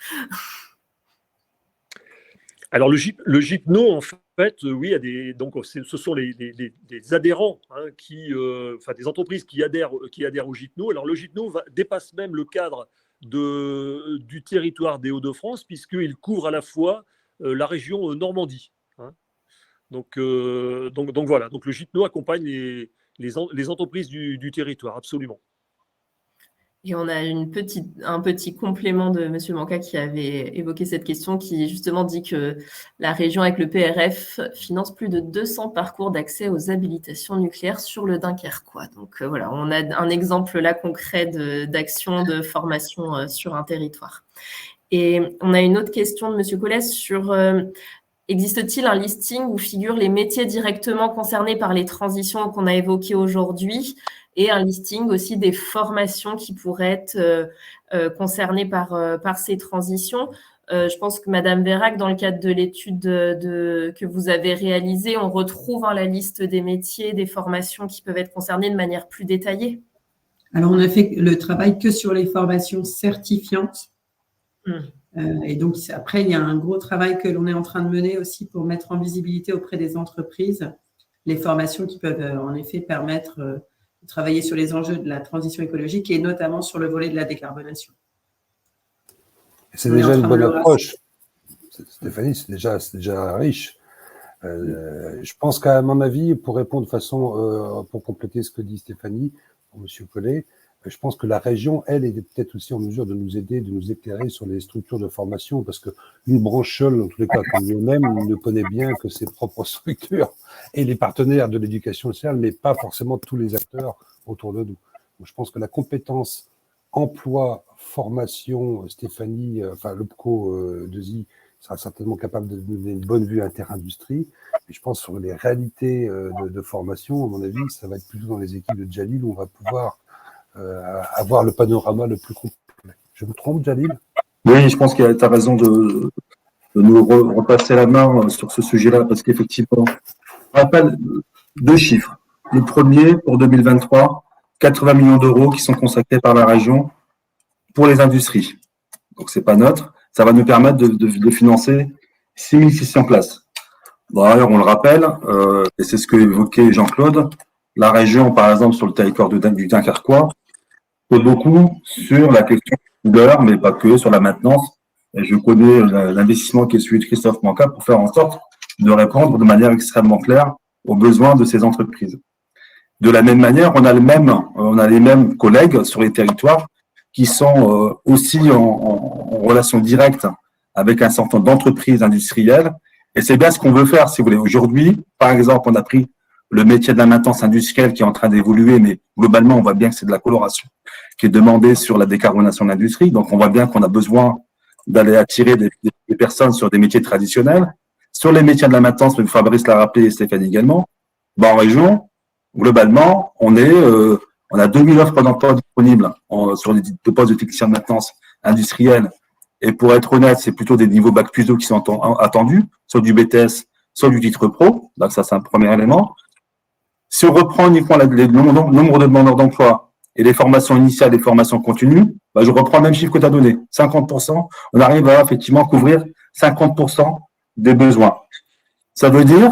[SPEAKER 5] Alors, le GIPNO, en fait, oui, ce sont les adhérents, hein, des entreprises qui adhèrent au GIPNO. Alors, le GIPNO dépasse même le cadre du territoire des Hauts-de-France, puisqu'il couvre à la fois la région Normandie. Hein. Donc voilà, donc le GIPNO accompagne les entreprises du territoire, absolument.
[SPEAKER 1] Et on a un petit complément de M. Manca qui avait évoqué cette question, qui justement dit que la région avec le PRF finance plus de 200 parcours d'accès aux habilitations nucléaires sur le Dunkerquois. Donc voilà, on a un exemple là concret d'action de formation sur un territoire. Et on a une autre question de M. Colès sur existe-t-il un listing où figurent les métiers directement concernés par les transitions qu'on a évoquées aujourd'hui et un listing aussi des formations qui pourraient être concernées par ces transitions. Je pense que Madame Vérac, dans le cadre de l'étude que vous avez réalisée, on retrouve la liste des métiers, des formations qui peuvent être concernées de manière plus détaillée.
[SPEAKER 3] Alors, on a fait le travail que sur les formations certifiantes. Et donc, après, il y a un gros travail que l'on est en train de mener aussi pour mettre en visibilité auprès des entreprises les formations qui peuvent en effet permettre de travailler sur les enjeux de la transition écologique et notamment sur le volet de la décarbonation.
[SPEAKER 4] C'est déjà une bonne approche. Stéphanie, c'est déjà riche. Je pense qu'à mon avis, pour répondre de façon, pour compléter ce que dit Stéphanie, pour M. Collet, je pense que la région, elle, est peut-être aussi en mesure de nous aider, de nous éclairer sur les structures de formation, parce qu'une branche seule, en tous les cas, comme nous-mêmes, ne connaît bien que ses propres structures et les partenaires de l'éducation sociale, mais pas forcément tous les acteurs autour de nous. Donc, je pense que la compétence emploi, formation, Stéphanie, enfin l'OPCO 2I sera certainement capable de donner une bonne vue inter-industrie. Et je pense sur les réalités de formation, à mon avis, ça va être plutôt dans les équipes de Djalil où on va pouvoir avoir le panorama le plus complet. Je me trompe, Djalil?
[SPEAKER 6] Oui, je pense que tu as raison de nous repasser la main sur ce sujet-là, parce qu'effectivement, je rappelle 2 chiffres. Le premier, pour 2023, 80 millions d'euros qui sont consacrés par la région pour les industries. Donc, c'est pas neutre. Ça va nous permettre de financer 6600 places. Bon, d'ailleurs, on le rappelle, et c'est ce que évoquait Jean-Claude, la région, par exemple, sur le territoire du Dunkerquois, fait beaucoup sur la question de l'heure, mais pas que, sur la maintenance. Et je connais l'investissement qui est celui de Christophe Manca pour faire en sorte de répondre de manière extrêmement claire aux besoins de ces entreprises. De la même manière, on a les mêmes collègues sur les territoires qui sont aussi en relation directe avec un certain nombre d'entreprises industrielles. Et c'est bien ce qu'on veut faire, si vous voulez. Aujourd'hui, par exemple, on a pris le métier de la maintenance industrielle qui est en train d'évoluer, mais globalement, on voit bien que c'est de la coloration qui est demandée sur la décarbonation de l'industrie. Donc, on voit bien qu'on a besoin d'aller attirer des personnes sur des métiers traditionnels. Sur les métiers de la maintenance, Fabrice l'a rappelé et Stéphane également, en région, globalement, on a 2000 offres d'emploi disponibles sur les postes de technicien de maintenance industrielle. Et pour être honnête, c'est plutôt des niveaux bac plus 2 qui sont attendus, soit du BTS, soit du titre pro. Donc ça, c'est un premier élément. Si on reprend uniquement le nombre de demandeurs d'emploi et les formations initiales et formations continues, je reprends le même chiffre que tu as donné. 50%, on arrive à effectivement couvrir 50% des besoins. Ça veut dire,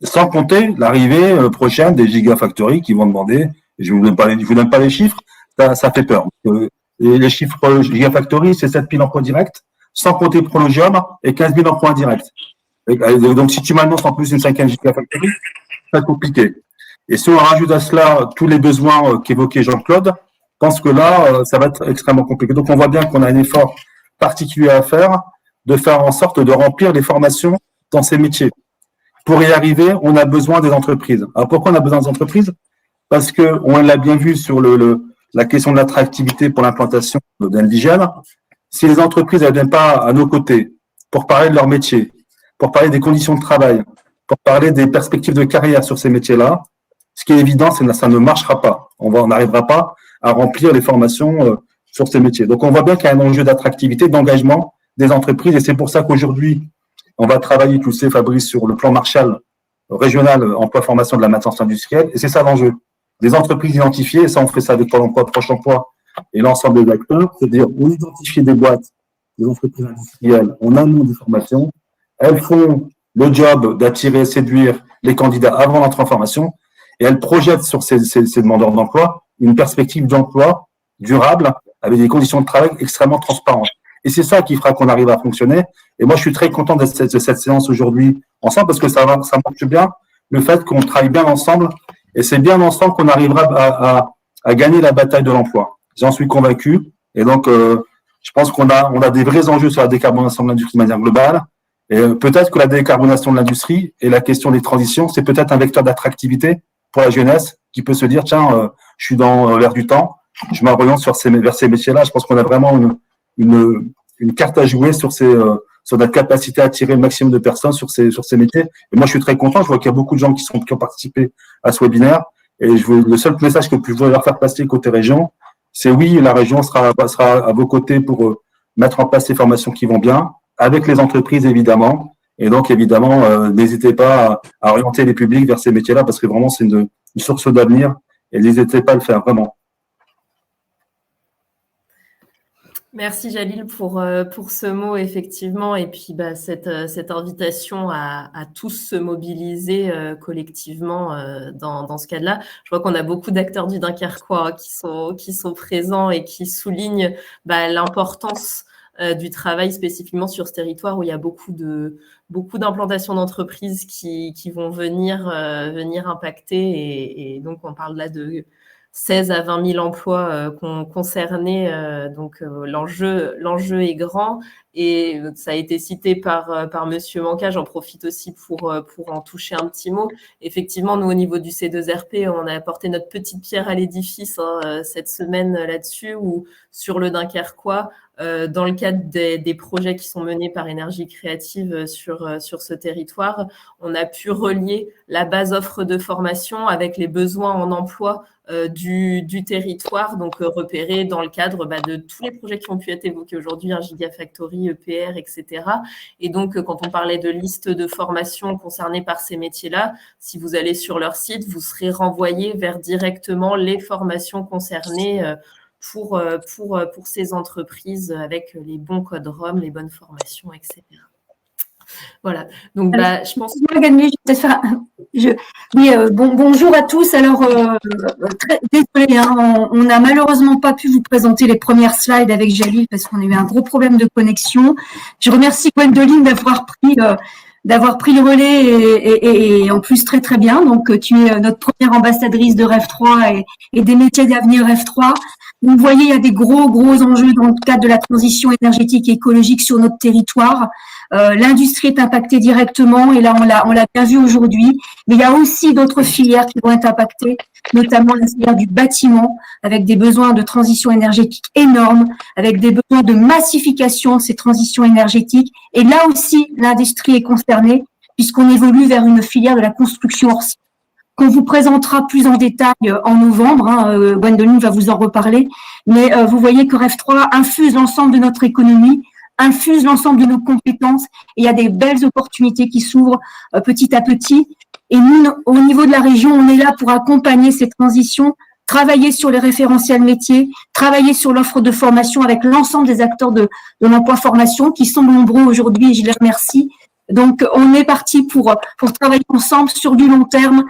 [SPEAKER 6] sans compter l'arrivée prochaine des gigafactories qui vont demander, je ne vous donne pas les chiffres, ça fait peur. Les chiffres gigafactories, c'est 7 000 emplois directs, sans compter Prologium et 15 000 emplois indirects. Et donc, si tu m'annonces en plus une 5e gigafactory, c'est compliqué. Et si on rajoute à cela tous les besoins qu'évoquait Jean-Claude, je pense que là, ça va être extrêmement compliqué. Donc, on voit bien qu'on a un effort particulier à faire, de faire en sorte de remplir les formations dans ces métiers. Pour y arriver, on a besoin des entreprises. Alors, pourquoi on a besoin des entreprises? Parce que, on l'a bien vu sur la question de l'attractivité pour l'implantation d'indigènes. Si les entreprises ne viennent pas à nos côtés pour parler de leur métier, pour parler des conditions de travail, pour parler des perspectives de carrière sur ces métiers-là, ce qui est évident, c'est que ça ne marchera pas. On n'arrivera pas à remplir les formations sur ces métiers. Donc, on voit bien qu'il y a un enjeu d'attractivité, d'engagement des entreprises. Et c'est pour ça qu'aujourd'hui, on va travailler, tu le sais, Fabrice, sur le plan Marshall régional emploi-formation de la maintenance industrielle. Et c'est ça l'enjeu. Des entreprises identifiées, et ça, on fait ça avec Pôle emploi, Proche emploi et l'ensemble des acteurs, c'est-à-dire on identifie des boîtes, des entreprises industrielles, on amène des formations, elles font le job d'attirer, séduire les candidats avant l'entrée en formation, et elles projettent sur ces demandeurs d'emploi une perspective d'emploi durable avec des conditions de travail extrêmement transparentes. Et c'est ça qui fera qu'on arrive à fonctionner. Et moi, je suis très content de cette séance aujourd'hui ensemble parce que ça marche bien le fait qu'on travaille bien ensemble. Et c'est bien ensemble qu'on arrivera à gagner la bataille de l'emploi. J'en suis convaincu. Et donc, je pense qu'on a des vrais enjeux sur la décarbonation de l'industrie de manière globale. Et peut-être que la décarbonation de l'industrie et la question des transitions, c'est peut-être un vecteur d'attractivité pour la jeunesse qui peut se dire, tiens, je suis dans l'air du temps, je m'oriente vers ces métiers-là. Je pense qu'on a vraiment une carte à jouer sur notre capacité à attirer le maximum de personnes sur ces métiers. Et moi, je suis très content. Je vois qu'il y a beaucoup de gens qui ont participé à ce webinaire. Et le seul message que je voudrais leur faire passer côté région, c'est oui, la région sera à vos côtés pour mettre en place ces formations qui vont bien, avec les entreprises évidemment. Et donc, évidemment, n'hésitez pas à orienter les publics vers ces métiers-là parce que vraiment, c'est une source d'avenir et n'hésitez pas à le faire, vraiment.
[SPEAKER 1] Merci Jalil pour ce mot, effectivement, et puis cette invitation à tous se mobiliser collectivement dans ce cadre-là. Je vois qu'on a beaucoup d'acteurs du Dunkerquois qui sont présents et qui soulignent l'importance du travail spécifiquement sur ce territoire où il y a beaucoup d'implantations d'entreprises qui vont venir impacter et donc on parle là de 16 à 20 000 emplois concernés. Donc, l'enjeu est grand et ça a été cité par Monsieur Manca. J'en profite aussi pour en toucher un petit mot. Effectivement, nous, au niveau du C2RP, on a apporté notre petite pierre à l'édifice cette semaine là-dessus ou sur le Dunkerquois, dans le cadre des projets qui sont menés par Énergie Créative sur ce territoire. On a pu relier la base offre de formation avec les besoins en emploi du territoire, donc repéré dans le cadre de tous les projets qui ont pu être évoqués aujourd'hui, Gigafactory, EPR, etc. Et donc, quand on parlait de liste de formation concernée par ces métiers-là, si vous allez sur leur site, vous serez renvoyé vers directement les formations concernées pour ces entreprises avec les bons codes ROM, les bonnes formations, etc. Voilà. Donc, je pense.
[SPEAKER 7] Bonjour à tous. Alors, très désolée, on n'a malheureusement pas pu vous présenter les premières slides avec Jalil parce qu'on a eu un gros problème de connexion. Je remercie Gwendoline d'avoir pris le relais et en plus très très bien. Donc, tu es notre première ambassadrice de REF3 et des métiers d'avenir REF3. Vous voyez, il y a des gros enjeux dans le cadre de la transition énergétique et écologique sur notre territoire. L'industrie est impactée directement et là, on l'a bien vu aujourd'hui. Mais il y a aussi d'autres filières qui vont être impactées, notamment la filière du bâtiment, avec des besoins de transition énergétique énormes, avec des besoins de massification de ces transitions énergétiques. Et là aussi, l'industrie est concernée puisqu'on évolue vers une filière de la construction hors site qu'on vous présentera plus en détail en novembre. Gwendoline va vous en reparler. Mais vous voyez que REF3 infuse l'ensemble de notre économie, infuse l'ensemble de nos compétences et il y a des belles opportunités qui s'ouvrent petit à petit. Et nous, au niveau de la région, on est là pour accompagner ces transitions, travailler sur les référentiels métiers, travailler sur l'offre de formation avec l'ensemble des acteurs de l'emploi formation qui sont nombreux aujourd'hui et je les remercie. Donc, on est parti pour travailler ensemble sur du long terme,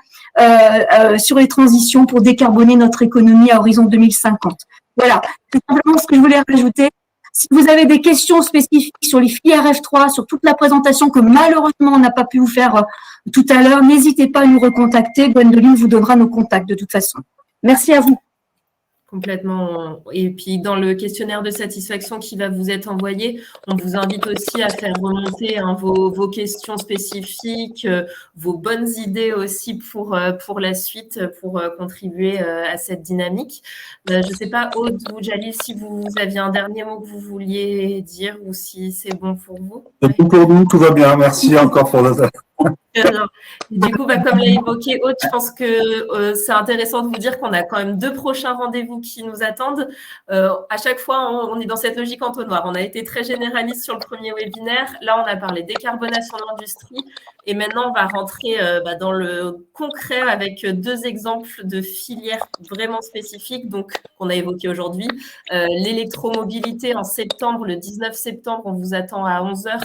[SPEAKER 7] sur les transitions pour décarboner notre économie à horizon 2050. Voilà, c'est simplement ce que je voulais rajouter. Si vous avez des questions spécifiques sur les filières F3, sur toute la présentation que malheureusement on n'a pas pu vous faire tout à l'heure, n'hésitez pas à nous recontacter. Gwendoline vous donnera nos contacts de toute façon. Merci à vous.
[SPEAKER 1] Complètement. Et puis, dans le questionnaire de satisfaction qui va vous être envoyé, on vous invite aussi à faire remonter vos questions spécifiques, vos bonnes idées aussi pour la suite, pour contribuer à cette dynamique. Je ne sais pas, Aude ou Jalil, si vous aviez un dernier mot que vous vouliez dire ou si c'est bon pour vous.
[SPEAKER 6] C'est bon pour nous, tout va bien. Merci encore pour le.
[SPEAKER 1] Du coup, comme l'a évoqué Aude, je pense que c'est intéressant de vous dire qu'on a quand même 2 prochains rendez-vous qui nous attendent. À chaque fois, on est dans cette logique entonnoir. On a été très généraliste sur le premier webinaire. Là, on a parlé décarbonation de l'industrie. Et maintenant, on va rentrer dans le concret avec 2 exemples de filières vraiment spécifiques, donc qu'on a évoqué aujourd'hui. L'électromobilité en septembre, le 19 septembre, on vous attend à 11h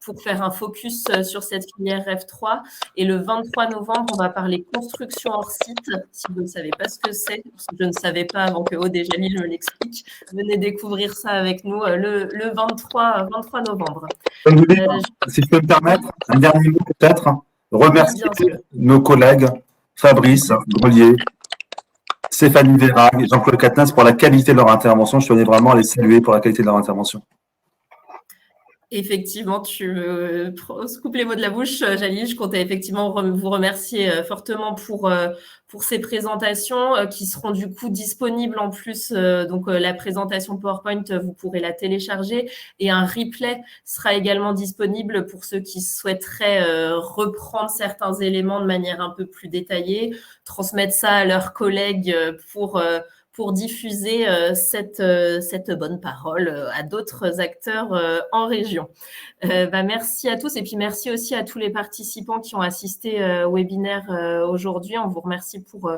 [SPEAKER 1] pour faire un focus sur cette filière F3. Et le 23 novembre, on va parler construction hors site. Si vous ne savez pas ce que c'est, je ne savais pas avant que Aude et Jalil me l'explique, venez découvrir ça avec nous le 23 novembre.
[SPEAKER 6] Si je peux me permettre, un dernier mot peut-être. Remercier nos collègues Fabrice Grelier, Stéphanie Vérag et Jean-Claude Catnas pour la qualité de leur intervention. Je tenais vraiment à les saluer pour la qualité de leur intervention.
[SPEAKER 1] Effectivement, tu me coupes les mots de la bouche, Jalil. Je comptais effectivement vous remercier fortement pour pour ces présentations qui seront du coup disponibles en plus. Donc, la présentation PowerPoint, vous pourrez la télécharger et un replay sera également disponible pour ceux qui souhaiteraient reprendre certains éléments de manière un peu plus détaillée, transmettre ça à leurs collègues pour diffuser cette bonne parole à d'autres acteurs en région. Merci à tous et puis merci aussi à tous les participants qui ont assisté au webinaire aujourd'hui. On vous remercie pour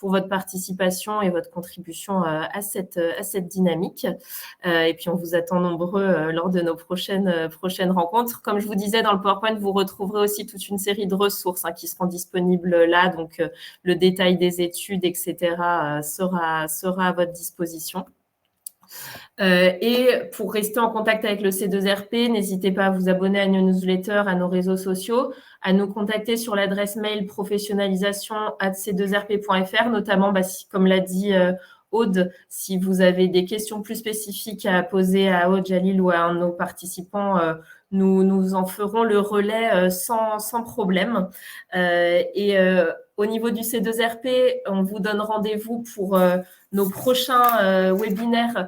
[SPEAKER 1] votre participation et votre contribution à cette dynamique. Et puis, on vous attend nombreux lors de nos prochaines rencontres. Comme je vous disais, dans le PowerPoint, vous retrouverez aussi toute une série de ressources qui seront disponibles là. Donc, le détail des études, etc. sera à votre disposition. Et pour rester en contact avec le C2RP, n'hésitez pas à vous abonner à nos newsletters, à nos réseaux sociaux, à nous contacter sur l'adresse mail professionnalisation@c2rp.fr, notamment, comme l'a dit Aude, si vous avez des questions plus spécifiques à poser à Aude, Jalil ou à un de nos participants, nous en ferons le relais sans problème. Au niveau du C2RP, on vous donne rendez-vous pour nos prochains webinaires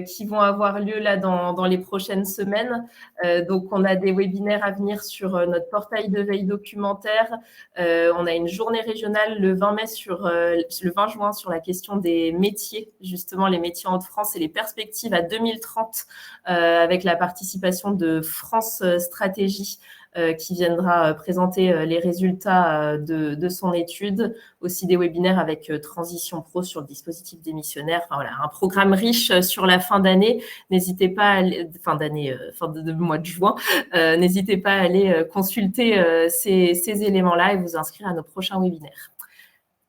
[SPEAKER 1] qui vont avoir lieu là dans les prochaines semaines. Donc, on a des webinaires à venir sur notre portail de veille documentaire. On a une journée régionale le 20 juin sur la question des métiers, justement les métiers en France et les perspectives à 2030 avec la participation de France Stratégie qui viendra présenter les résultats de son étude, aussi des webinaires avec Transition Pro sur le dispositif démissionnaire. Enfin, voilà, un programme riche sur la fin d'année. N'hésitez pas à fin de mois de juin. N'hésitez pas à aller consulter ces éléments-là et vous inscrire à nos prochains webinaires.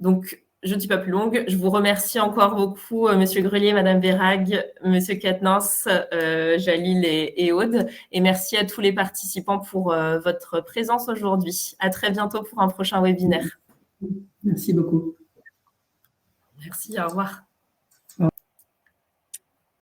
[SPEAKER 1] Donc, je ne suis pas plus longue. Je vous remercie encore beaucoup, Monsieur Grelier, Madame Verhaeghe, Monsieur Quatennens, Jalil et Aude. Et merci à tous les participants pour votre présence aujourd'hui. À très bientôt pour un prochain webinaire.
[SPEAKER 3] Merci beaucoup.
[SPEAKER 1] Merci, au revoir.